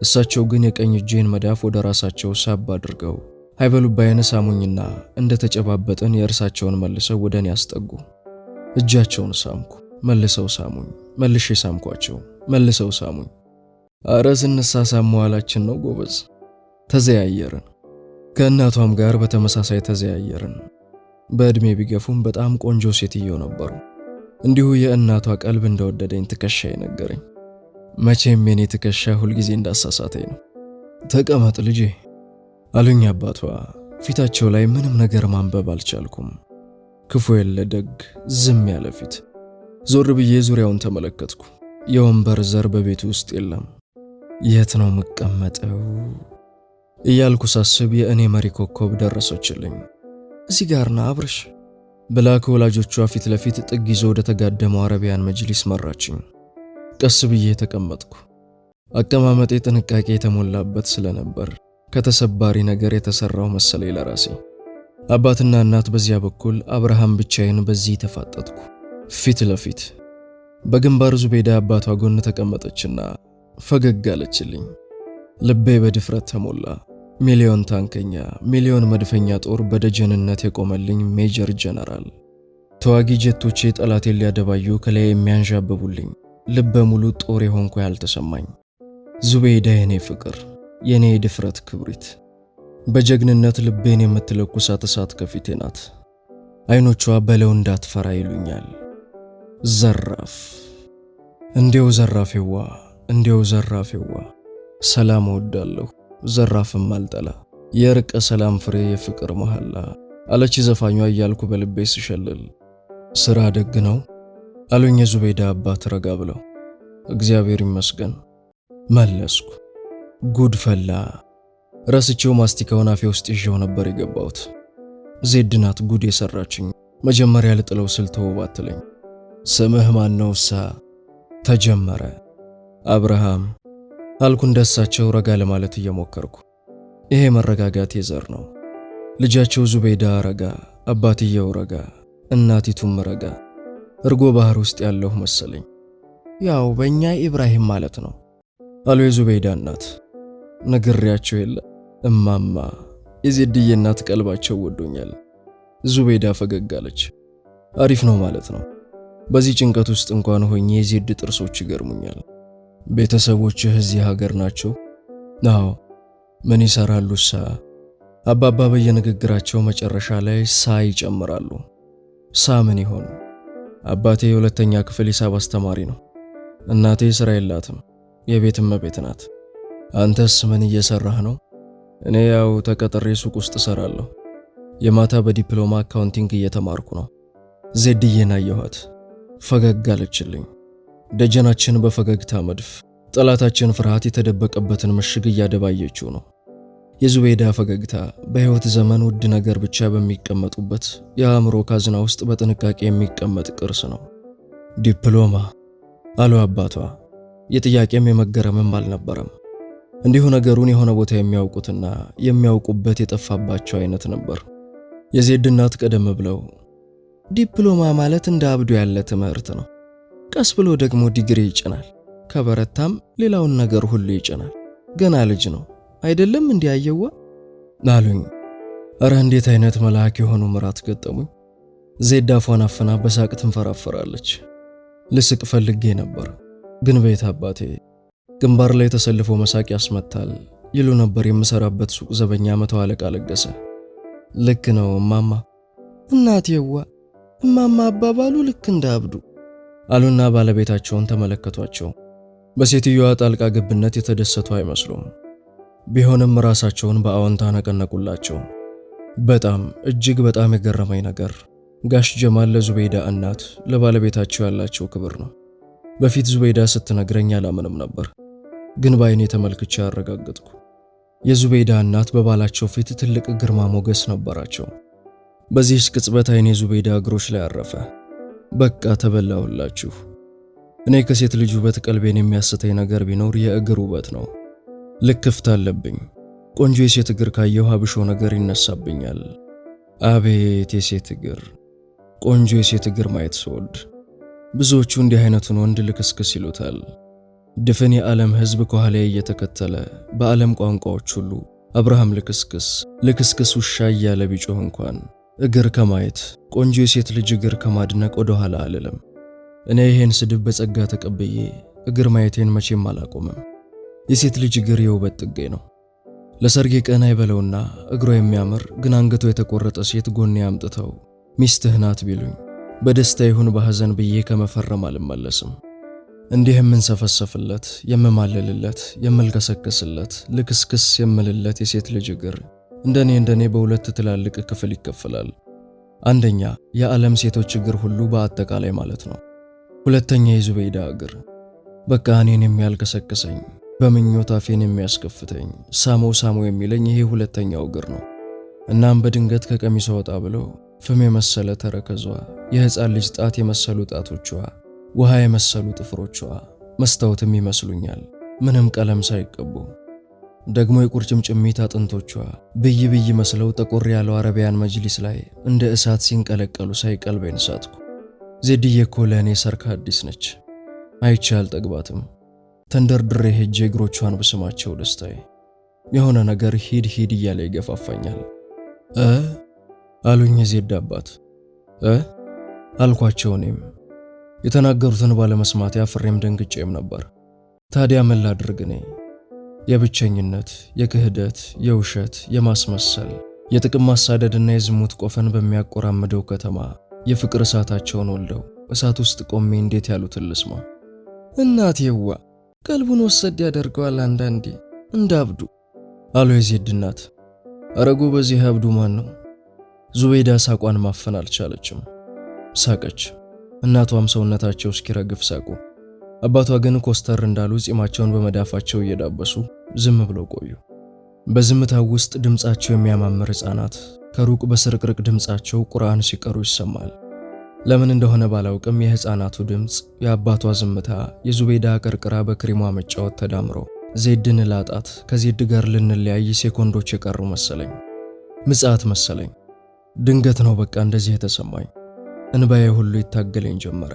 እሳቸው ግን የቀኝ እጄን መዳፍ ወደ ራሳቸው ሳብ አድርገው አይበሉባይን ሳሙኝና እንደ ተጨባበጥን የእርሳቸውን መልሰው ወደ እኔ አስጠጉ። እጃቸውን ሳምኩ፣ መልሰው ሳሙኝ፣ መልሼ ሳምኳቸው፣ መልሰው ሳሙኝ። አረ ስንሳሳም መዋላችን ነው ጎበዝ። ተዘያየርን። ከእናቷም ጋር በተመሳሳይ ተዘያየርን። በእድሜ ቢገፉም በጣም ቆንጆ ሴትዮ ነበሩ። እንዲሁ የእናቷ ቀልብ እንደወደደኝ ትከሻዬ ነገረኝ። መቼም የኔ ትከሻ ሁልጊዜ እንዳሳሳተኝ ነው። ተቀመጥ ልጄ አሉኝ አባቷ። ፊታቸው ላይ ምንም ነገር ማንበብ አልቻልኩም። ክፉ የለ ደግ፣ ዝም ያለ ፊት። ዞር ብዬ ዙሪያውን ተመለከትኩ። የወንበር ዘር በቤቱ ውስጥ የለም። የት ነው መቀመጠው እያልኩ ሳስብ የእኔ መሪ ኮከብ ደረሰችልኝ። እዚህ ጋር ና አብርሽ ብላ ከወላጆቿ ፊት ለፊት ጥግ ይዞ ወደ ተጋደመው አረቢያን መጅሊስ መራችኝ። ቀስ ብዬ ተቀመጥኩ። አቀማመጤ ጥንቃቄ የተሞላበት ስለነበር ከተሰባሪ ነገር የተሰራው መሰለኝ ለራሴ። አባትና እናት በዚያ በኩል፣ አብርሃም ብቻዬን በዚህ ተፋጠጥኩ። ፊት ለፊት በግንባር ዙቤዳ አባቷ ጎን ተቀመጠችና ፈገግ አለችልኝ። ልቤ በድፍረት ተሞላ። ሚሊዮን ታንከኛ፣ ሚሊዮን መድፈኛ ጦር በደጀንነት የቆመልኝ ሜጀር ጀነራል። ተዋጊ ጀቶቼ ጠላቴን ሊያደባዩ ከላይ የሚያንዣብቡልኝ ልበ ሙሉ ጦር የሆንኩ ያልተሰማኝ ዙቤዳ የኔ ፍቅር፣ የኔ ድፍረት ክብሪት፣ በጀግንነት ልቤን የምትለኩሳት እሳት ከፊቴ ናት። አይኖቿ በለው እንዳትፈራ ይሉኛል። ዘራፍ እንዴው ዘራፌዋ፣ እንዴው ዘራፌዋ፣ ሰላም እወዳለሁ ዘራፍም አልጠላ፣ የርቀ ሰላም ፍሬ የፍቅር መሐላ አለች ዘፋኟ እያልኩ በልቤ ስሸልል። ስራ ደግ ነው አሉኝ የዙቤዳ አባት ረጋ ብለው። እግዚአብሔር ይመስገን መለስኩ። ጉድ ፈላ። ረስቼው ማስቲካውን አፌ ውስጥ ይዤው ነበር የገባሁት። ዜድ ናት ጉድ የሰራችኝ። መጀመሪያ ልጥለው ስል ተው ባትለኝ። ስምህ ማን ነውሳ? ተጀመረ። አብርሃም አልኩ እንደሳቸው ረጋ ለማለት እየሞከርኩ። ይሄ መረጋጋት የዘር ነው። ልጃቸው ዙቤዳ ረጋ፣ አባትየው ረጋ፣ እናቲቱም ረጋ። እርጎ ባህር ውስጥ ያለሁ መሰለኝ። ያው በእኛ ኢብራሂም ማለት ነው አሉ የዙቤዳ እናት። ነግሬያቸው የለ እማማ፣ የዜድዬ እናት ቀልባቸው ወዶኛል። ዙቤዳ ፈገግ አለች። አሪፍ ነው ማለት ነው። በዚህ ጭንቀት ውስጥ እንኳን ሆኜ የዜድ ጥርሶች ይገርሙኛል። ቤተሰቦችህ እዚህ ሀገር ናቸው? አዎ። ምን ይሰራሉሳ? አባባ በየንግግራቸው መጨረሻ ላይ ሳ ይጨምራሉ። ሳ ምን ይሆን? አባቴ የሁለተኛ ክፍል ሂሳብ አስተማሪ ነው። እናቴ ስራ የላትም፣ የቤት እመቤት ናት። አንተስ ምን እየሰራህ ነው? እኔ ያው ተቀጥሬ ሱቅ ውስጥ እሰራለሁ። የማታ በዲፕሎማ አካውንቲንግ እየተማርኩ ነው። ዜድዬን አየኋት። ፈገግ አለችልኝ። ደጀናችን በፈገግታ መድፍ፣ ጠላታችን ፍርሃት የተደበቀበትን ምሽግ እያደባየችው ነው። የዙቤዳ ፈገግታ በሕይወት ዘመን ውድ ነገር ብቻ በሚቀመጡበት የአእምሮ ካዝና ውስጥ በጥንቃቄ የሚቀመጥ ቅርስ ነው። ዲፕሎማ አሉ አባቷ። የጥያቄም የመገረምም አልነበረም። እንዲሁ ነገሩን የሆነ ቦታ የሚያውቁትና የሚያውቁበት የጠፋባቸው አይነት ነበር። የዜድ እናት ቀደም ብለው ዲፕሎማ ማለት እንደ አብዱ ያለ ትምህርት ነው። ቀስ ብሎ ደግሞ ዲግሪ ይጭናል። ከበረታም ሌላውን ነገር ሁሉ ይጭናል። ገና ልጅ ነው አይደለም እንዲያየዋ አሉኝ። እረ እንዴት አይነት መልአክ የሆኑ ምራት ገጠሙኝ። ዜድ አፏን አፍና በሳቅ ትንፈራፈራለች። ልስቅ ፈልጌ ነበር፣ ግን ቤት አባቴ ግንባር ላይ ተሰልፎ መሳቅ ያስመታል ይሉ ነበር የምሰራበት ሱቅ ዘበኛ መቶ አለቃ ለገሰ። ልክ ነው እማማ። እናቴዋ እማማ አባባሉ ልክ እንደ አብዱ አሉና ባለቤታቸውን ተመለከቷቸው። በሴትዮዋ ጣልቃ ገብነት የተደሰቱ አይመስሉም። ቢሆንም ራሳቸውን በአዎንታ ነቀነቁላቸው። በጣም እጅግ በጣም የገረመኝ ነገር ጋሽ ጀማል ለዙቤዳ እናት ለባለቤታቸው ያላቸው ክብር ነው። በፊት ዙቤዳ ስትነግረኝ አላምንም ነበር፣ ግን በአይኔ ተመልክቼ አረጋግጥኩ። የዙቤዳ እናት በባላቸው ፊት ትልቅ ግርማ ሞገስ ነበራቸው። በዚህ ቅጽበት አይኔ ዙቤዳ እግሮች ላይ አረፈ። በቃ ተበላሁላችሁ። እኔ ከሴት ልጅ ውበት ቀልቤን የሚያስተኝ ነገር ቢኖር የእግር ውበት ነው። ልክፍት አለብኝ። ቆንጆ የሴት እግር ካየሁ ሀብሾ ነገር ይነሳብኛል። አቤት የሴት እግር! ቆንጆ የሴት እግር ማየት ስወድ ብዙዎቹ እንዲህ አይነቱን ወንድ ልክስክስ ይሉታል። ድፍን የዓለም ሕዝብ ከኋላዬ እየተከተለ በዓለም ቋንቋዎች ሁሉ አብርሃም ልክስክስ ልክስክስ ውሻ እያለ ቢጮህ እንኳን እግር ከማየት ቆንጆ የሴት ልጅ እግር ከማድነቅ ወደ ኋላ አልልም። እኔ ይሄን ስድብ በጸጋ ተቀብዬ እግር ማየቴን መቼም አላቆምም። የሴት ልጅ እግር የውበት ጥጌ ነው። ለሰርጌ ቀን አይበለውና እግሯ የሚያምር ግን አንገቷ የተቆረጠ ሴት ጎኔ አምጥተው ሚስትህ ናት ቢሉኝ በደስታ ይሁን በሐዘን ብዬ ከመፈረም አልመለስም። እንዲህ የምንሰፈሰፍለት፣ የምማለልለት፣ የምልከሰከስለት፣ ልክስክስ የምልለት የሴት ልጅ እግር እንደኔ በሁለት ትላልቅ ክፍል ይከፈላል። አንደኛ የዓለም ሴቶች እግር ሁሉ በአጠቃላይ ማለት ነው። ሁለተኛ የዙቤዳ እግር፣ በቃ እኔን የሚያልከሰክሰኝ በምኞት አፌን የሚያስከፍተኝ ሳሞ የሚለኝ ይሄ ሁለተኛው እግር ነው። እናም በድንገት ከቀሚሷ ወጣ ብሎ ፍም የመሰለ ተረከዟ፣ የሕፃን ልጅ ጣት የመሰሉ ጣቶቿ፣ ውሃ የመሰሉ ጥፍሮቿ፣ መስታወትም ይመስሉኛል ምንም ቀለም ሳይቀቡ። ደግሞ የቁርጭምጭሚት አጥንቶቿ ብይ ብይ መስለው ጠቆር ያለው አረቢያን መጅሊስ ላይ እንደ እሳት ሲንቀለቀሉ ሳይቀልበኝ ሳትኩ። ዜድዬ እኮ ለእኔ ሰርካ አዲስ ነች። አይቼ አልጠግባትም። ተንደርድሬ ሄጄ እግሮቿን ብስማቸው ደስታዬ። የሆነ ነገር ሂድ ሂድ እያለ ይገፋፋኛል። አሉኝ የዜድ አባት። አልኳቸው እኔም የተናገሩትን ባለመስማት አፍሬም ደንግጬም ነበር። ታዲያ ምን ላድርግ እኔ? የብቸኝነት፣ የክህደት፣ የውሸት፣ የማስመሰል፣ የጥቅም ማሳደድና የዝሙት ቆፈን በሚያቆራምደው ከተማ የፍቅር እሳታቸውን ወልደው እሳት ውስጥ ቆሜ እንዴት ያሉትን ልስማ? እናቴዋ ቀልቡን ወሰድ ያደርገዋል አንዳንዴ እንዳብዱ አሉ የዜድ እናት። አረጎ በዚህ አብዱ ማን ነው? ዙቤዳ ሳቋን ማፈን አልቻለችም። ሳቀች። እናቷም ሰውነታቸው እስኪረግፍ ሳቁ። አባቷ ግን ኮስተር እንዳሉ ጺማቸውን በመዳፋቸው እየዳበሱ ዝም ብለው ቆዩ። በዝምታው ውስጥ ድምጻቸው የሚያማምር ሕፃናት ከሩቅ በስርቅርቅ ድምጻቸው ቁርአን ሲቀሩ ይሰማል። ለምን እንደሆነ ባላውቅም የሕፃናቱ ድምጽ፣ የአባቷ ዝምታ፣ የዙቤዳ ቀርቅራ በክሪሟ መጫወት ተዳምሮ ዜድን ላጣት ከዜድ ጋር ልንለያይ ሴኮንዶች የቀሩ መሰለኝ። ምጽአት መሰለኝ። ድንገት ነው በቃ እንደዚህ የተሰማኝ። እንባዬ ሁሉ ይታገለኝ ጀመረ።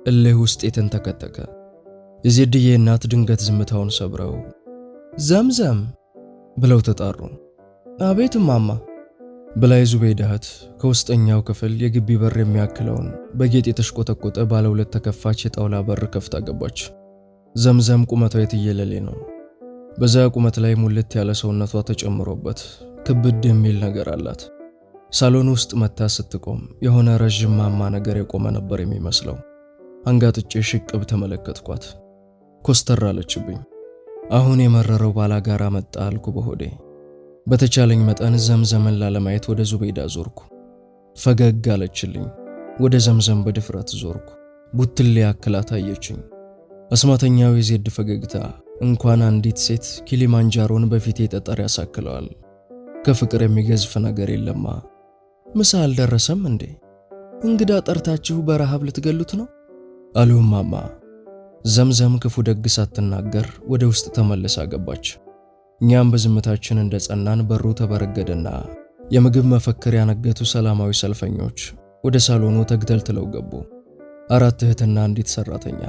እልህ ውስጥ የተንተከተከ። የዜድዬ እናት ድንገት ዝምታውን ሰብረው ዘምዘም ብለው ተጣሩ። አቤት ማማ ብላ የዙቤዳ እህት ከውስጠኛው ክፍል የግቢ በር የሚያክለውን በጌጥ የተሽቆጠቆጠ ባለ ሁለት ተከፋች የጣውላ በር ከፍታ ገባች። ዘምዘም ቁመቷ የትየለሌ ነው። በዛ ቁመት ላይ ሙልት ያለ ሰውነቷ ተጨምሮበት ክብድ የሚል ነገር አላት። ሳሎን ውስጥ መታ ስትቆም የሆነ ረጅም ማማ ነገር የቆመ ነበር የሚመስለው። አንጋጥጬ ሽቅብ ተመለከትኳት። ኮስተር አለችብኝ። አሁን የመረረው ባላጋራ መጣ አልኩ በሆዴ። በተቻለኝ መጠን ዘምዘምን ላለማየት ወደ ዙቤዳ ዞርኩ። ፈገግ አለችልኝ። ወደ ዘምዘም በድፍረት ዞርኩ። ቡትሌ አክላት አየችኝ። አስማተኛው የዜድ ፈገግታ እንኳን አንዲት ሴት ኪሊማንጃሮን በፊቴ ጠጠር ያሳክለዋል። ከፍቅር የሚገዝፍ ነገር የለማ። ምሳ አልደረሰም እንዴ? እንግዳ ጠርታችሁ በረሃብ ልትገሉት ነው? አሉ ማማ። ዘምዘም ክፉ ደግ ሳትናገር ወደ ውስጥ ተመልሳ ገባች። እኛም በዝምታችን እንደጸናን በሩ ተበረገደና የምግብ መፈክር ያነገቱ ሰላማዊ ሰልፈኞች ወደ ሳሎኑ ተግተልትለው ገቡ። 4 እህትና አንዲት ሰራተኛ።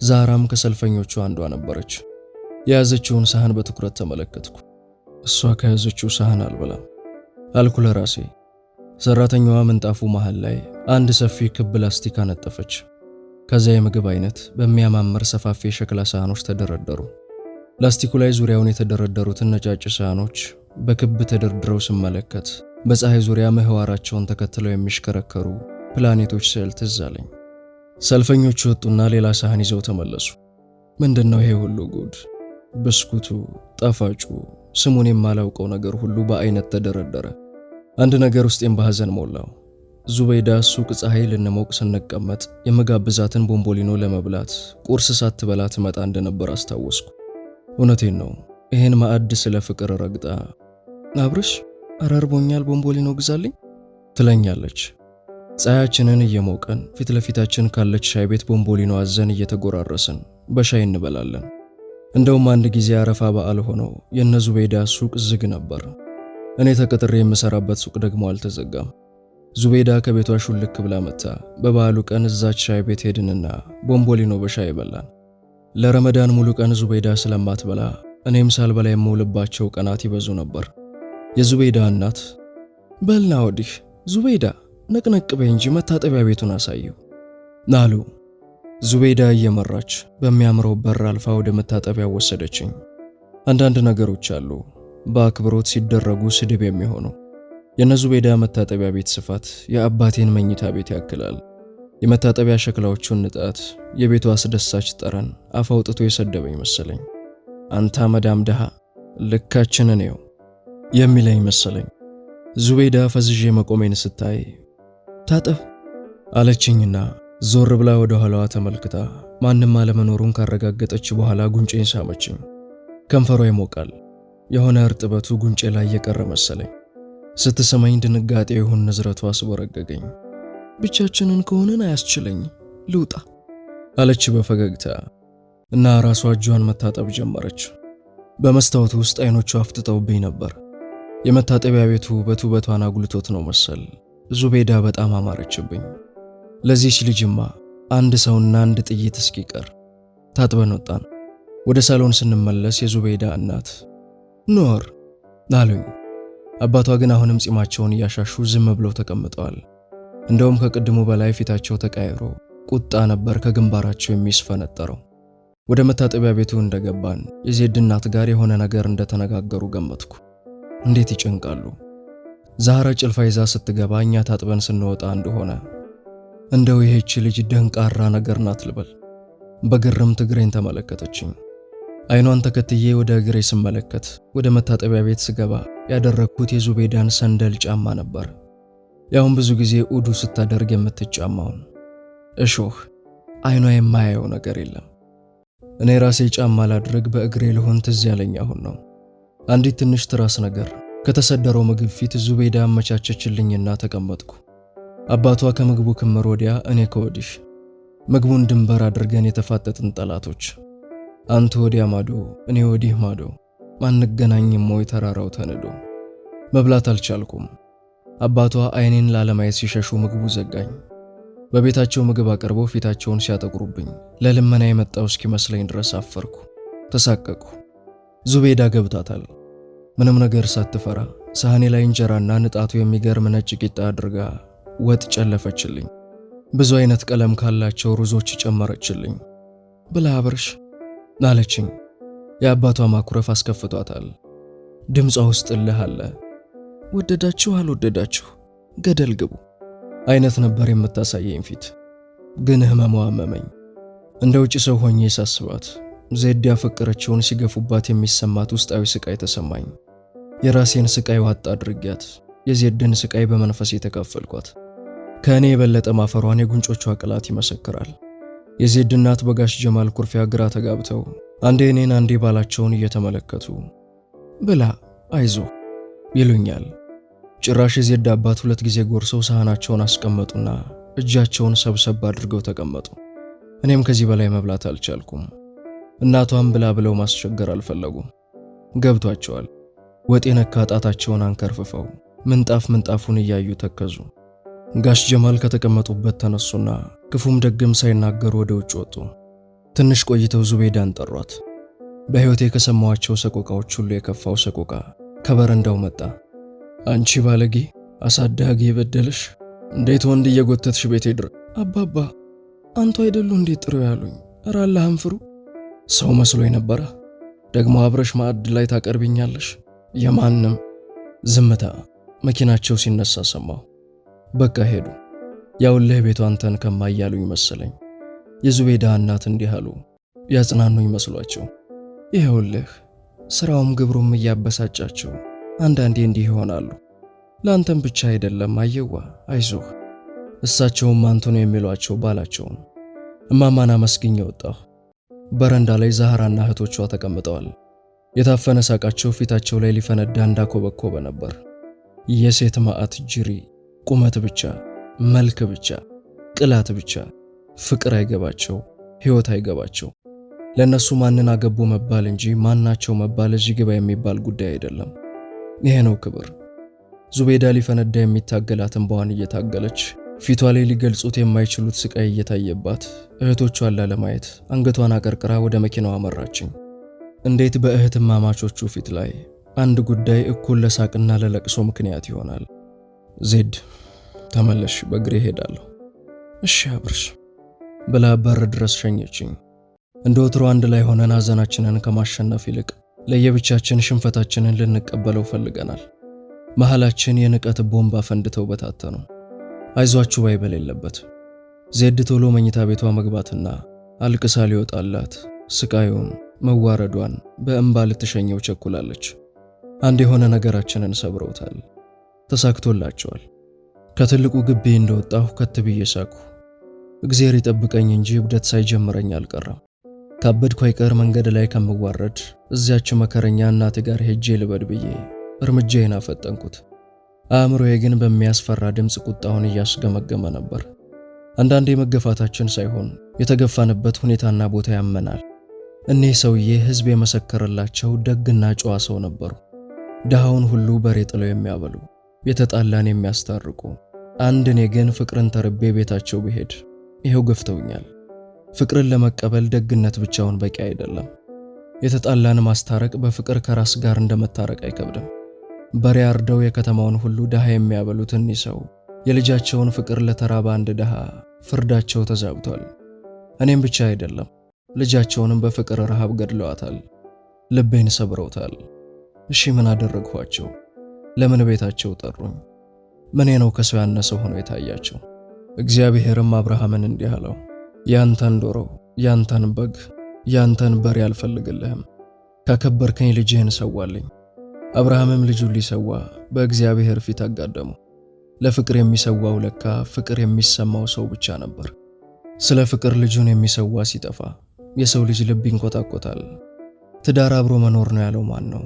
ዛራም ከሰልፈኞቹ አንዷ ነበረች። የያዘችውን ሳህን በትኩረት ተመለከትኩ። እሷ ከያዘችው ሳህን አልበላም አልኩ ለራሴ። ሰራተኛዋ ምንጣፉ መሃል ላይ አንድ ሰፊ ክብ ላስቲክ አነጠፈች። ከዛ የምግብ አይነት በሚያማምር ሰፋፊ የሸክላ ሳህኖች ተደረደሩ። ላስቲኩ ላይ ዙሪያውን የተደረደሩትን ነጫጭ ሳህኖች በክብ ተደርድረው ስመለከት በፀሐይ ዙሪያ ምህዋራቸውን ተከትለው የሚሽከረከሩ ፕላኔቶች ስዕል ትዝ አለኝ። ሰልፈኞቹ ወጡና ሌላ ሳህን ይዘው ተመለሱ። ምንድነው ይሄ ሁሉ ጉድ? ብስኩቱ፣ ጣፋጩ፣ ስሙን የማላውቀው ነገር ሁሉ በአይነት ተደረደረ። አንድ ነገር ውስጤን በሐዘን ሞላው። ዙቤዳ ሱቅ ፀሐይ ልንሞቅ ስንቀመጥ የመጋብዛትን ቦምቦሊኖ ለመብላት ቁርስ ሳትበላ ትመጣ እንደነበር አስታወስኩ። እውነቴን ነው። ይሄን ማዕድ ስለ ፍቅር ረግጣ አብርሽ አራርቦኛል ቦምቦሊኖ ግዛልኝ ትለኛለች። ፀሐያችንን እየሞቀን ፊት ለፊታችን ካለች ሻይ ቤት ቦምቦሊኖ አዘን እየተጎራረስን በሻይ እንበላለን። እንደውም አንድ ጊዜ አረፋ በዓል ሆኖ የነ ዙቤዳ ሱቅ ዝግ ነበር። እኔ ተቀጥሬ የምሰራበት ሱቅ ደግሞ አልተዘጋም። ዙቤዳ ከቤቷ ሹልክ ብላ መጣ። በበዓሉ ቀን እዛች ሻይ ቤት ሄድንና ቦምቦሊኖ በሻይ በላን። ለረመዳን ሙሉ ቀን ዙቤዳ ስለማትበላ እኔም ሳልበላ የምውልባቸው ቀናት ይበዙ ነበር። የዙቤዳ እናት በልና ወዲህ ዙቤዳ ነቅነቅ በይ እንጂ መታጠቢያ ቤቱን አሳየው ናሉ። ዙቤዳ እየመራች በሚያምረው በር አልፋ ወደ መታጠቢያ ወሰደችኝ። አንዳንድ ነገሮች አሉ በአክብሮት ሲደረጉ ስድብ የሚሆኑ። የነ ዙቤዳ መታጠቢያ ቤት ስፋት የአባቴን መኝታ ቤት ያክላል። የመታጠቢያ ሸክላዎቹን ንጣት፣ የቤቱ አስደሳች ጠረን አፍ አውጥቶ የሰደበኝ መሰለኝ። አንተ መዳም ደሃ ልካችንን ነው የሚለኝ መሰለኝ። ዙቤዳ ፈዝዤ መቆሜን ስታይ ታጠብ አለችኝና ዞር ብላ ወደ ኋላዋ ተመልክታ ማንም አለመኖሩን ካረጋገጠች በኋላ ጉንጬን ሳመችኝ። ከንፈሯ ይሞቃል። የሆነ እርጥበቱ ጉንጬ ላይ የቀረ መሰለኝ። ስትሰማኝ ድንጋጤ ይሁን ንዝረቷ አስበረገገኝ። ብቻችንን ከሆነን አያስችለኝ ልውጣ አለች በፈገግታ። እና ራሷ እጇን መታጠብ ጀመረች። በመስታወቱ ውስጥ አይኖቿ አፍጥጠውብኝ ነበር። የመታጠቢያ ቤቱ ውበቷን አጉልቶት ነው መሰል ዙቤዳ በጣም አማረችብኝ። ለዚህች ልጅማ አንድ ሰውና አንድ ጥይት እስኪቀር። ታጥበን ወጣን። ወደ ሳሎን ስንመለስ የዙቤዳ እናት ኖር አሉኝ። አባቷ ግን አሁንም ጺማቸውን እያሻሹ ዝም ብለው ተቀምጠዋል። እንደውም ከቅድሙ በላይ ፊታቸው ተቀያይሮ ቁጣ ነበር ከግንባራቸው የሚስፈነጠረው። ወደ መታጠቢያ ቤቱ እንደገባን የዜድ እናት ጋር የሆነ ነገር እንደተነጋገሩ ገመትኩ። እንዴት ይጨንቃሉ። ዛህራ ጭልፋ ይዛ ስትገባ እኛ ታጥበን ስንወጣ እንደሆነ እንደው ይሄች ልጅ ደንቃራ ነገር ናት ልበል። በግርምት እግሬን ተመለከተችኝ። አይኗን ተከትዬ ወደ እግሬ ስመለከት ወደ መታጠቢያ ቤት ስገባ ያደረግኩት የዙቤዳን ሰንደል ጫማ ነበር። ያሁን ብዙ ጊዜ ኡዱ ስታደርግ የምትጫማውን እሾህ አይኗ የማያየው ነገር የለም። እኔ ራሴ ጫማ ላድርግ በእግሬ ልሆን ትዝ ያለኝ አሁን ነው። አንዲት ትንሽ ትራስ ነገር ከተሰደረው ምግብ ፊት ዙቤዳ አመቻቸችልኝና ተቀመጥኩ። አባቷ ከምግቡ ክምር ወዲያ እኔ ከወዲህ ምግቡን ድንበር አድርገን የተፋጠጥን ጠላቶች። አንተ ወዲያ ማዶ እኔ ወዲህ ማዶ ማንገናኝም ወይ ተራራው ተነዶ። መብላት አልቻልኩም። አባቷ አይኔን ላለማየት ሲሸሹ ምግቡ ዘጋኝ። በቤታቸው ምግብ አቅርበው ፊታቸውን ሲያጠቁሩብኝ ለልመና የመጣው እስኪመስለኝ ድረስ አፈርኩ፣ ተሳቀቅኩ። ዙቤዳ ገብታታል። ምንም ነገር ሳትፈራ ሳህኔ ላይ እንጀራና ንጣቱ የሚገርም ነጭ ቂጣ አድርጋ ወጥ ጨለፈችልኝ። ብዙ አይነት ቀለም ካላቸው ሩዞች ጨመረችልኝ። ብላ አብርሽ አለችኝ። የአባቷ ማኩረፍ አስከፍቷታል። ድምጿ ውስጥ እልህ አለ። ወደዳችሁ አልወደዳችሁ ገደል ግቡ አይነት ነበር የምታሳየኝ ፊት። ግን ህመሟ አመመኝ። እንደ ውጭ ሰው ሆኜ ሳስባት ዜድ ያፈቀረችውን ሲገፉባት የሚሰማት ውስጣዊ ስቃይ ተሰማኝ። የራሴን ስቃይ ዋጥ አድርጊያት የዜድን ስቃይ በመንፈስ የተካፈልኳት። ከእኔ የበለጠ ማፈሯን የጉንጮቿ ቅላት ይመሰክራል። የዜድ እናት በጋሽ ጀማል ኩርፊያ ግራ ተጋብተው አንዴ እኔን አንዴ ባላቸውን እየተመለከቱ ብላ አይዞ ይሉኛል። ጭራሽ የዜድ አባት 2 ጊዜ ጎርሰው ሳህናቸውን አስቀመጡና እጃቸውን ሰብሰብ አድርገው ተቀመጡ። እኔም ከዚህ በላይ መብላት አልቻልኩም። እናቷም ብላ ብለው ማስቸገር አልፈለጉም። ገብቷቸዋል። ወጥ የነካ ጣታቸውን አንከርፍፈው ምንጣፉን እያዩ ተከዙ። ጋሽ ጀማል ከተቀመጡበት ተነሱና ክፉም ደግም ሳይናገሩ ወደ ውጭ ወጡ። ትንሽ ቆይተው ዙቤዳን ጠሯት። በሕይወቴ ከሰማዋቸው ሰቆቃዎች ሁሉ የከፋው ሰቆቃ ከበረንዳው መጣ። አንቺ ባለጌ አሳዳጊ የበደልሽ እንዴት ወንድ እየጎተትሽ ቤቴ ድረስ። አባባ አንቱ አይደሉ እንዴት ጥሩ ያሉኝ? ኧረ አላህን ፍሩ። ሰው መስሎኝ ነበረ። ደግሞ አብረሽ ማዕድ ላይ ታቀርብኛለሽ? የማንም ዝምታ። መኪናቸው ሲነሳ ሰማሁ። በቃ ሄዱ። ያውልህ ቤቷን ተንከማ እያሉኝ መሰለኝ። የዙቤዳ እናት እንዲህ አሉ፣ ያጽናኑኝ መስሏቸው። ይኸውልህ ስራውም ግብሩም እያበሳጫቸው አንዳንዴ እንዲህ ይሆናሉ። ላንተም ብቻ አይደለም አየዋ፣ አይዞህ። እሳቸውም አንቱ ነው የሚሏቸው ባላቸውን። እማማና መስግኝ ወጣሁ። በረንዳ ላይ ዛህራና እህቶቿ ተቀምጠዋል። የታፈነ ሳቃቸው ፊታቸው ላይ ሊፈነዳ እንዳኮበኮበ ነበር። የሴት ማዕት ጅሪ፣ ቁመት ብቻ፣ መልክ ብቻ፣ ቅላት ብቻ፣ ፍቅር አይገባቸው፣ ሕይወት አይገባቸው። ለነሱ ማንን አገቡ መባል እንጂ ማናቸው መባል እዚህ ግባ የሚባል ጉዳይ አይደለም። ይሄ ነው ክብር። ዙቤዳ ሊፈነዳ የሚታገላትን በዋን እየታገለች ፊቷ ላይ ሊገልጹት የማይችሉት ስቃይ እየታየባት እህቶቿን ላለማየት አንገቷን አቀርቅራ ወደ መኪናዋ አመራችኝ። እንዴት በእህትማማቾቹ ፊት ላይ አንድ ጉዳይ እኩል ለሳቅና ለለቅሶ ምክንያት ይሆናል? ዜድ ተመለሽ፣ በእግሬ ሄዳለሁ። እሺ አብርሽ ብላ በር ድረስ ሸኘችኝ። እንደ ወትሮ አንድ ላይ ሆነን ሐዘናችንን ከማሸነፍ ይልቅ ለየብቻችን ሽንፈታችንን ልንቀበለው ፈልገናል። መሃላችን የንቀት ቦምብ አፈንድተው በታተኑ። አይዟችሁ ባይ በሌለበት ዜድ ቶሎ መኝታ ቤቷ መግባትና አልቅሳ ሊወጣላት ስቃዩን መዋረዷን በእንባ ልትሸኘው ቸኩላለች። አንድ የሆነ ነገራችንን ሰብረውታል። ተሳክቶላቸዋል። ከትልቁ ግቢ እንደወጣሁ ከትብዬ ሳኩ። እግዚአብሔር ይጠብቀኝ እንጂ እብደት ሳይጀምረኝ አልቀረም። ካበድኩ አይቀር መንገድ ላይ ከምዋረድ እዚያች መከረኛ እናቴ ጋር ሄጄ ልበድ ብዬ እርምጃዬን አፈጠንኩት። አእምሮዬ ግን በሚያስፈራ ድምፅ ቁጣውን እያስገመገመ ነበር። አንዳንዴ መገፋታችን ሳይሆን የተገፋንበት ሁኔታና ቦታ ያመናል። እኒህ ሰውዬ ሕዝብ የመሰከረላቸው ደግና ጨዋ ሰው ነበሩ። ድሃውን ሁሉ በሬ ጥለው የሚያበሉ፣ የተጣላን የሚያስታርቁ። አንድ እኔ ግን ፍቅርን ተርቤ ቤታቸው ብሄድ ይሄው ገፍተውኛል። ፍቅርን ለመቀበል ደግነት ብቻውን በቂ አይደለም። የተጣላን ማስታረቅ በፍቅር ከራስ ጋር እንደመታረቅ አይከብድም። በሬ አርደው የከተማውን ሁሉ ድሃ የሚያበሉት እኒህ ሰው የልጃቸውን ፍቅር ለተራበ አንድ ድሃ ፍርዳቸው ተዛብቷል። እኔም ብቻ አይደለም ልጃቸውንም በፍቅር ረሃብ ገድለዋታል። ልቤን ሰብረውታል። እሺ ምን አደረግኋቸው? ለምን ቤታቸው ጠሩኝ? ምኔ ነው ከሰው ያነሰው ሆኖ የታያቸው? እግዚአብሔርም አብርሃምን እንዲህ አለው፣ ያንተን ዶሮ፣ ያንተን በግ፣ ያንተን በሬ አልፈልግልህም፣ ካከበርከኝ ልጅህን ሰዋልኝ። አብርሃምም ልጁን ሊሰዋ በእግዚአብሔር ፊት አጋደሙ። ለፍቅር የሚሰዋው ለካ ፍቅር የሚሰማው ሰው ብቻ ነበር። ስለ ፍቅር ልጁን የሚሰዋ ሲጠፋ የሰው ልጅ ልብ ይንኮታኮታል። ትዳር አብሮ መኖር ነው ያለው ማን ነው?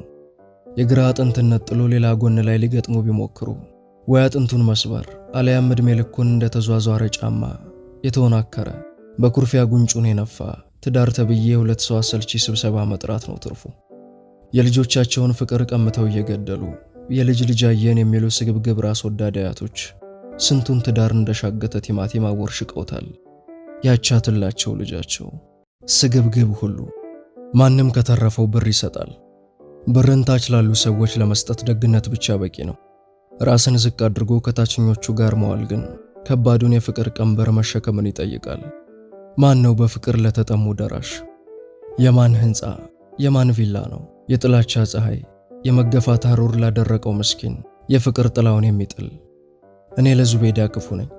የግራ አጥንትን ነጥሎ ሌላ ጎን ላይ ሊገጥሙ ቢሞክሩ ወይ አጥንቱን መስበር አለያም ዕድሜ ልኩን እንደተዟዟረ ጫማ የተወናከረ በኩርፊያ ጉንጩን የነፋ ትዳር ተብዬ ሁለት ሰው አሰልቺ ስብሰባ መጥራት ነው ትርፉ። የልጆቻቸውን ፍቅር ቀምተው እየገደሉ የልጅ ልጃየን የሚሉ ስግብግብ ራስ ወዳድ አያቶች ስንቱን ትዳር እንደሻገተ ቲማቲም አወርሽቀውታል። ያቻትላቸው ልጃቸው ስግብግብ ሁሉ ማንም ከተረፈው ብር ይሰጣል። ብርን ታች ላሉ ሰዎች ለመስጠት ደግነት ብቻ በቂ ነው። ራስን ዝቅ አድርጎ ከታችኞቹ ጋር መዋል ግን ከባዱን የፍቅር ቀንበር መሸከምን ይጠይቃል። ማን ነው በፍቅር ለተጠሙ ደራሽ? የማን ህንፃ የማን ቪላ ነው የጥላቻ ፀሐይ የመገፋት ሐሩር ላደረቀው ምስኪን የፍቅር ጥላውን የሚጥል? እኔ ለዙቤዳ ክፉ ነኝ።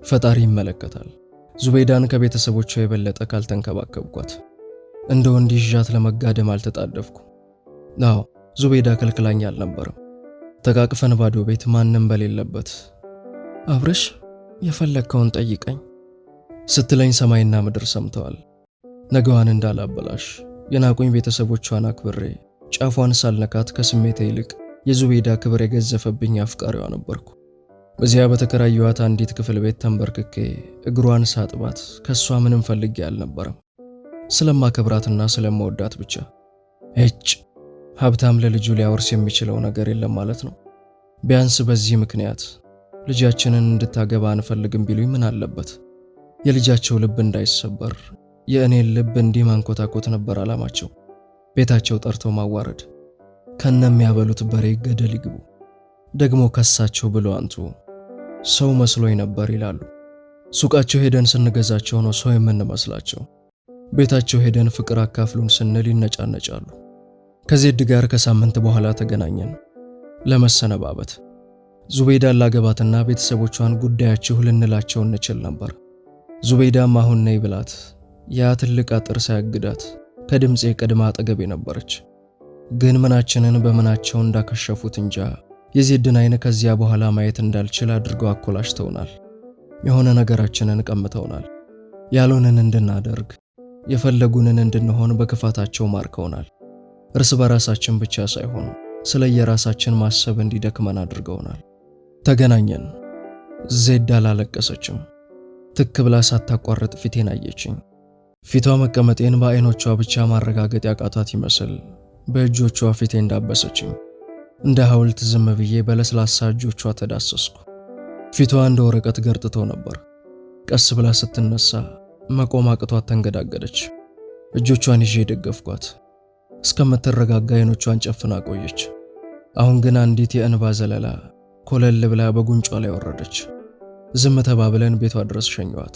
ፈጣሪ ይመለከታል። ዙቤዳን ከቤተሰቦቿ የበለጠ ካልተንከባከብኳት እንደ ወንድ ይዣት ለመጋደም አልተጣደፍኩ። አዎ ዙቤዳ ከልክላኝ አልነበረም። ተቃቅፈን ባዶ ቤት ማንም በሌለበት አብረሽ የፈለግከውን ጠይቀኝ ስትለኝ ሰማይና ምድር ሰምተዋል። ነገዋን እንዳላበላሽ የናቁኝ ቤተሰቦቿን አክብሬ ጫፏን ሳልነካት ከስሜቴ ይልቅ የዙቤዳ ክብር የገዘፈብኝ አፍቃሪዋ ነበርኩ። በዚያ በተከራየኋት አንዲት ክፍል ቤት ተንበርክኬ እግሯን ሳጥባት ከሷ ምንም ፈልጌ አልነበረም። ስለማከብራትና ስለማወዳት ብቻ። ሀብታም ለልጁ ሊያወርስ የሚችለው ነገር የለም ማለት ነው። ቢያንስ በዚህ ምክንያት ልጃችንን እንድታገባ አንፈልግም ቢሉኝ ምን አለበት? የልጃቸው ልብ እንዳይሰበር የእኔን ልብ እንዲህ ማንኮታኮት ነበር ዓላማቸው። ቤታቸው ጠርተው ማዋረድ፣ ከነሚያበሉት በሬ ገደል ይግቡ። ደግሞ ከሳቸው ብሎ አንቱ ሰው መስሎኝ ነበር ይላሉ። ሱቃቸው ሄደን ስንገዛቸው ነው ሰው የምንመስላቸው። ቤታቸው ሄደን ፍቅር አካፍሉን ስንል ይነጫነጫሉ። ከዜድ ጋር ከሳምንት በኋላ ተገናኘን ለመሰነባበት። ዙቤዳን ላገባትና ቤተሰቦቿን ጉዳያችሁ ልንላቸው እንችል ነበር። ዙቤዳም አሁን ነይ ብላት ያ ትልቅ አጥር ሳያግዳት ከድምጼ ቀድማ አጠገቤ ነበረች። ግን ምናችንን በምናቸው እንዳከሸፉት እንጃ የዜድን አይን ከዚያ በኋላ ማየት እንዳልችል አድርገው አኮላሽተውናል። የሆነ ነገራችንን ቀምተውናል። ያሉንን እንድናደርግ የፈለጉንን እንድንሆን በክፋታቸው ማርከውናል። እርስ በራሳችን ብቻ ሳይሆን ስለ የራሳችን ማሰብ እንዲደክመን አድርገውናል። ተገናኘን። ዜድ አላለቀሰችም። ትክ ብላ ሳታቋርጥ ፊቴን አየችኝ። ፊቷ መቀመጤን በአይኖቿ ብቻ ማረጋገጥ ያቃታት ይመስል በእጆቿ ፊቴ እንዳበሰችኝ እንደ ሐውልት ዝም ብዬ በለስላሳ እጆቿ ተዳሰስኩ። ፊቷ እንደ ወረቀት ገርጥቶ ነበር። ቀስ ብላ ስትነሳ መቆም አቅቷት ተንገዳገደች። እጆቿን ይዤ ደገፍኳት። እስከምትረጋጋ አይኖቿን ጨፍና ቆየች። አሁን ግን አንዲት የእንባ ዘለላ ኮለል ብላ በጉንጯ ላይ ወረደች። ዝም ተባብለን ቤቷ ድረስ ሸኘዋት።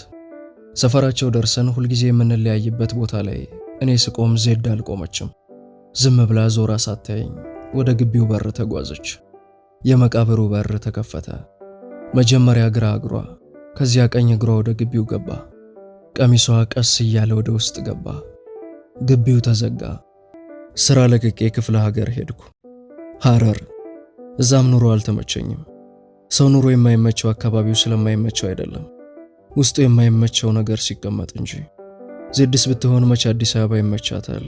ሰፈራቸው ደርሰን ሁልጊዜ የምንለያይበት ቦታ ላይ እኔ ስቆም ዜድ አልቆመችም። ዝም ብላ ዞራ ሳታየኝ ወደ ግቢው በር ተጓዘች። የመቃብሩ በር ተከፈተ። መጀመሪያ ግራ እግሯ፣ ከዚያ ቀኝ እግሯ ወደ ግቢው ገባ። ቀሚሷ ቀስ እያለ ወደ ውስጥ ገባ። ግቢው ተዘጋ። ስራ ለቅቄ ክፍለ ሀገር ሄድኩ፣ ሐረር። እዛም ኑሮ አልተመቸኝም። ሰው ኑሮ የማይመቸው አካባቢው ስለማይመቸው አይደለም፣ ውስጡ የማይመቸው ነገር ሲቀመጥ እንጂ። ዜድስ ብትሆን መቼ አዲስ አበባ ይመቻታል?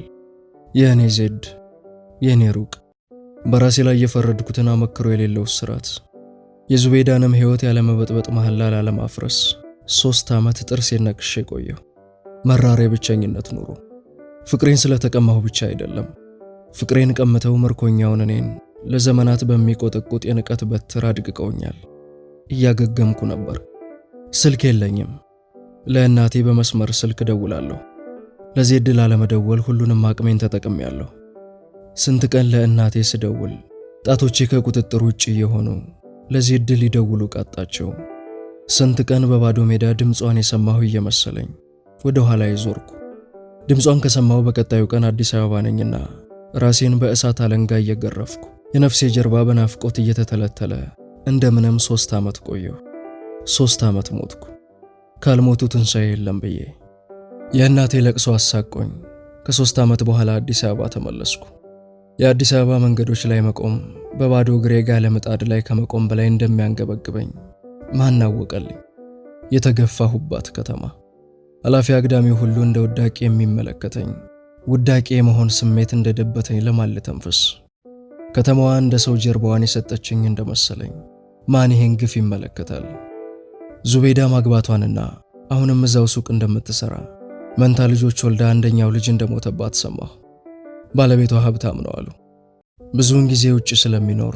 የእኔ ዜድ፣ የእኔ ሩቅ፣ በራሴ ላይ የፈረድኩትን አመክሮ የሌለው ስራት፣ የዙቤዳንም ሕይወት ያለመበጥበጥ መሐላ ላለማፍረስ 3 ዓመት ጥርሴን ነክሼ ቆየሁ። መራር የብቸኝነት ኑሮ። ፍቅሬን ስለተቀማሁ ብቻ አይደለም፣ ፍቅሬን ቀምተው ምርኮኛውን እኔን ለዘመናት በሚቆጠቁጥ የንቀት በትር አድቅቀውኛል። እያገገምኩ ነበር። ስልክ የለኝም። ለእናቴ በመስመር ስልክ ደውላለሁ። ለዜድ ላለመደወል ሁሉንም አቅሜን ተጠቅሜያለሁ። ስንት ቀን ለእናቴ ስደውል ጣቶቼ ከቁጥጥር ውጭ የሆኑ ለዜድ ሊደውሉ ቃጣቸው። ስንት ቀን በባዶ ሜዳ ድምጿን የሰማሁ እየመሰለኝ ወደ ኋላ ይዞርኩ። ድምጿን ከሰማሁ በቀጣዩ ቀን አዲስ አበባ ነኝና ራሴን በእሳት አለንጋ እየገረፍኩ የነፍሴ ጀርባ በናፍቆት እየተተለተለ እንደምንም 3 ዓመት ቆየሁ። 3 ዓመት ሞትኩ። ካልሞቱ ትንሣኤ የለም ብዬ የእናቴ ለቅሶ አሳቆኝ ከ3 ዓመት በኋላ አዲስ አበባ ተመለስኩ። የአዲስ አበባ መንገዶች ላይ መቆም በባዶ እግሬ ጋለ ምጣድ ላይ ከመቆም በላይ እንደሚያንገበግበኝ ማን አወቀልኝ? የተገፋሁባት ከተማ፣ አላፊ አግዳሚው ሁሉ እንደ ውዳቄ የሚመለከተኝ፣ ውዳቄ የመሆን ስሜት እንደደበተኝ ለማን ልተንፍስ? ከተማዋ እንደ ሰው ጀርባዋን የሰጠችኝ እንደመሰለኝ ማን ይሄን ግፍ ይመለከታል? ዙቤዳ ማግባቷንና አሁንም እዛው ሱቅ እንደምትሰራ መንታ ልጆች ወልዳ አንደኛው ልጅ እንደሞተባት ሰማሁ። ባለቤቷ ሀብታም ነው አሉ። ብዙውን ጊዜ ውጭ ስለሚኖር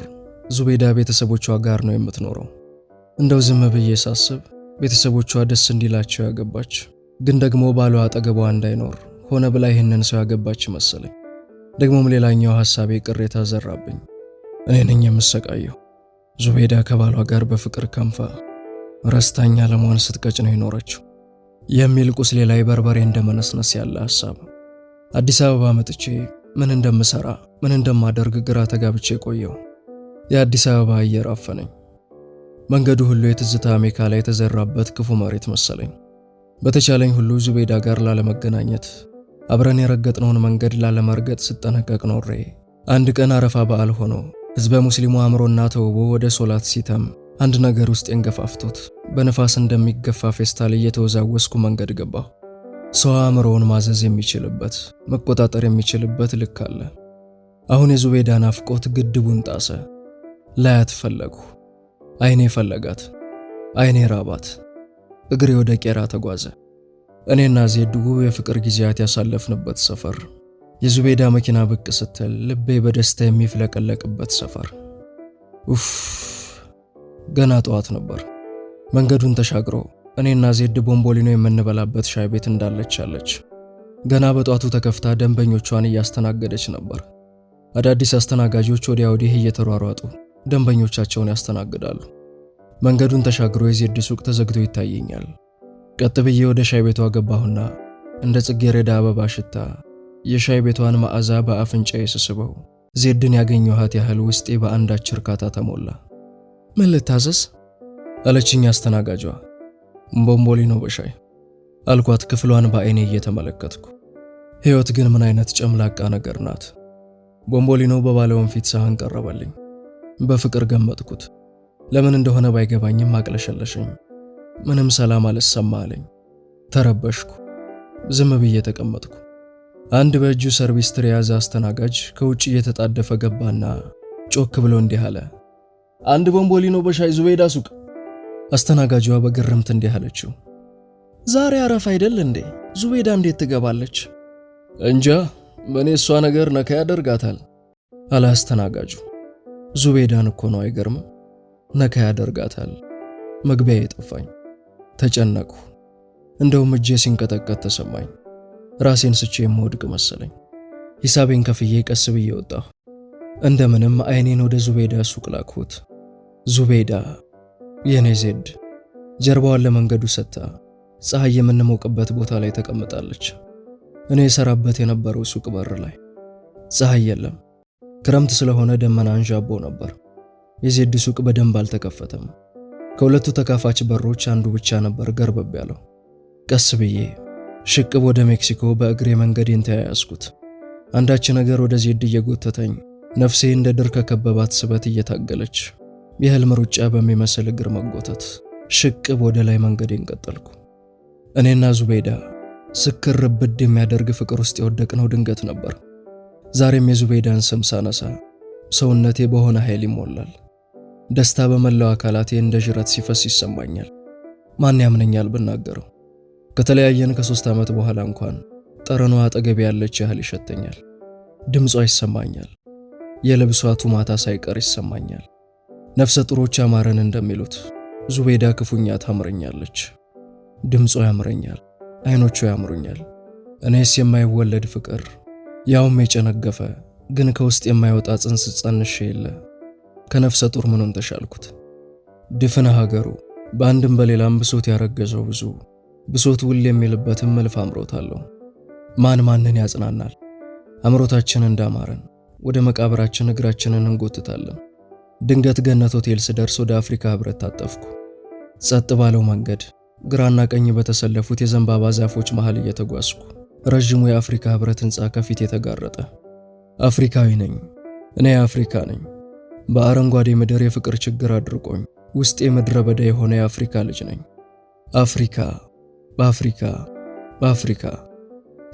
ዙቤዳ ቤተሰቦቿ ጋር ነው የምትኖረው። እንደው ዝም ብዬ ሳስብ ቤተሰቦቿ ደስ እንዲላቸው ያገባች፣ ግን ደግሞ ባሏ አጠገቧ እንዳይኖር ሆነ ብላ ይህንን ሰው ያገባች መሰለኝ። ደግሞም ሌላኛው ሐሳቤ ቅሬታ ዘራብኝ። እኔ ነኝ የምሰቃየው። ዙቤዳ ከባሏ ጋር በፍቅር ከንፋ ረስታኛ ለመሆን ስትቀጭ ነው የኖረችው የሚል ቁስሌ ላይ በርበሬ እንደመነስነስ ያለ ሐሳብ። አዲስ አበባ መጥቼ ምን እንደምሰራ ምን እንደማደርግ ግራ ተጋብቼ ቆየው። የአዲስ አበባ አየር አፈነኝ። መንገዱ ሁሉ የትዝታ አሜከላ የተዘራበት ክፉ መሬት መሰለኝ። በተቻለኝ ሁሉ ዙቤዳ ጋር ላለመገናኘት አብረን የረገጥነውን መንገድ ላለመርገጥ ስጠነቀቅ ኖሬ አንድ ቀን አረፋ በዓል ሆኖ ሕዝበ ሙስሊሙ አምሮና ተውቦ ወደ ሶላት ሲተም አንድ ነገር ውስጥ የንገፋፍቶት በነፋስ እንደሚገፋ ፌስታል እየተወዛወስኩ መንገድ ገባሁ። ሰው አእምሮውን ማዘዝ የሚችልበት መቆጣጠር የሚችልበት ልክ አለ። አሁን የዙቤዳ ናፍቆት ግድቡን ጣሰ። ላያት ፈለግሁ። አይኔ ፈለጋት፣ አይኔ ራባት። እግሬ ወደ ቄራ ተጓዘ። እኔና ዜድ ውብ የፍቅር ጊዜያት ያሳለፍንበት ሰፈር፣ የዙቤዳ መኪና ብቅ ስትል ልቤ በደስታ የሚፍለቀለቅበት ሰፈር። ኡፍ! ገና ጠዋት ነበር። መንገዱን ተሻግሮ እኔና ዜድ ቦምቦሊኖ የምንበላበት ሻይ ቤት እንዳለች አለች። ገና በጧቱ ተከፍታ ደንበኞቿን እያስተናገደች ነበር። አዳዲስ አስተናጋጆች ወዲያ ወዲህ እየተሯሯጡ ደንበኞቻቸውን ያስተናግዳሉ። መንገዱን ተሻግሮ የዜድ ሱቅ ተዘግቶ ይታየኛል። ቀጥ ብዬ ወደ ሻይ ቤቷ ገባሁና እንደ ጽጌረዳ አበባ ሽታ የሻይ ቤቷን መዓዛ በአፍንጫዬ ስስበው ዜድን ያገኘኋት ያህል ውስጤ በአንዳች እርካታ ተሞላ። ምን ልታዘዝ አለችኝ አስተናጋጇ። ቦምቦሊኖ በሻይ አልኳት ክፍሏን በአይኔ እየተመለከትኩ። ሕይወት ግን ምን አይነት ጨምላቃ ነገር ናት። ቦምቦሊኖ በባለ ወንፊት ሳህን ቀረበልኝ። በፍቅር ገመጥኩት። ለምን እንደሆነ ባይገባኝም አቅለሸለሸኝ። ምንም ሰላም አልሰማ አለኝ። ተረበሽኩ። ዝም ብዬ ተቀመጥኩ። አንድ በእጁ ሰርቪስ ትሪ የያዘ አስተናጋጅ ከውጭ እየተጣደፈ ገባና ጮክ ብሎ እንዲህ አለ፣ አንድ ቦምቦሊኖ በሻይ ዙቤዳ ሱቅ። አስተናጋጇ በግርምት እንዲህ አለችው፣ ዛሬ አረፍ አይደል እንዴ? ዙቤዳ እንዴት ትገባለች? እንጃ፣ በእኔ እሷ ነገር ነካ ያደርጋታል አለ አስተናጋጁ። ዙቤዳን እኮ ነው፣ አይገርምም? ነካ ያደርጋታል። መግቢያ የጠፋኝ። ተጨነቅሁ። እንደውም እጄ ሲንቀጠቀጥ ተሰማኝ። ራሴን ስቼ የምወድቅ መሰለኝ። ሂሳቤን ከፍዬ ቀስ ብዬ ወጣሁ። እንደምንም አይኔን ወደ ዙቤዳ ሱቅ ላክሁት። ዙቤዳ የኔ ዜድ ጀርባዋን ለመንገዱ ሰጥታ ፀሐይ የምንሞቅበት ቦታ ላይ ተቀምጣለች። እኔ የሰራበት የነበረው ሱቅ በር ላይ ፀሐይ የለም። ክረምት ስለሆነ ደመና አንዣቦ ነበር። የዜድ ሱቅ በደንብ አልተከፈተም። ከሁለቱ ተካፋች በሮች አንዱ ብቻ ነበር ገርበብ ያለው። ቀስ ብዬ ሽቅብ ወደ ሜክሲኮ በእግሬ መንገዴን ተያያዝኩት። አንዳች ነገር ወደ ዜድ እየጎተተኝ ነፍሴ እንደ ድር ከከበባት ስበት እየታገለች የህልም ሩጫ በሚመስል እግር መጎተት ሽቅብ ወደ ላይ መንገዴን ቀጠልኩ። እኔና ዙቤዳ ስክር ብድ የሚያደርግ ፍቅር ውስጥ የወደቅነው ድንገት ነበር። ዛሬም የዙቤዳን ስም ሳነሳ ሰውነቴ በሆነ ኃይል ይሞላል። ደስታ በመላው አካላቴ እንደ ጅረት ሲፈስ ይሰማኛል። ማን ያምነኛል ብናገረው? ከተለያየን ከ3 ዓመት በኋላ እንኳን ጠረኗ አጠገቤ ያለች ያህል ይሸተኛል። ድምጿ ይሰማኛል። የልብሷ ቱማታ ሳይቀር ይሰማኛል። ነፍሰ ጡሮች አማረን እንደሚሉት ዙቤዳ ክፉኛ ታምረኛለች። ድምጿ ያምረኛል፣ አይኖቿ ያምሩኛል። እኔስ የማይወለድ ፍቅር ያውም የጨነገፈ ግን ከውስጥ የማይወጣ ጽንስ ጸንሼ የለ ከነፍሰ ጡር ምኑን ተሻልኩት? ድፍነ ሀገሩ በአንድም በሌላም ብሶት ያረገዘው ብዙ ብሶት ውል የሚልበትም መልፍ አምሮታለሁ። ማን ማንን ያጽናናል? አምሮታችን እንዳማረን ወደ መቃብራችን እግራችንን እንጎትታለን። ድንገት ገነት ሆቴል ስደርስ ወደ አፍሪካ ህብረት ታጠፍኩ። ጸጥ ባለው መንገድ ግራና ቀኝ በተሰለፉት የዘንባባ ዛፎች መሃል እየተጓዝኩ ረጅሙ የአፍሪካ ህብረት ህንጻ ከፊት የተጋረጠ። አፍሪካዊ ነኝ፣ እኔ አፍሪካ ነኝ። በአረንጓዴ ምድር የፍቅር ችግር አድርቆኝ ውስጤ ምድረ በዳ የሆነ የአፍሪካ ልጅ ነኝ። አፍሪካ፣ በአፍሪካ፣ በአፍሪካ።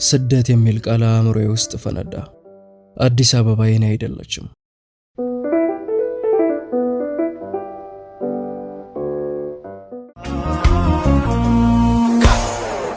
ስደት የሚል ቃል አእምሮዬ ውስጥ ፈነዳ። አዲስ አበባ የኔ አይደለችም።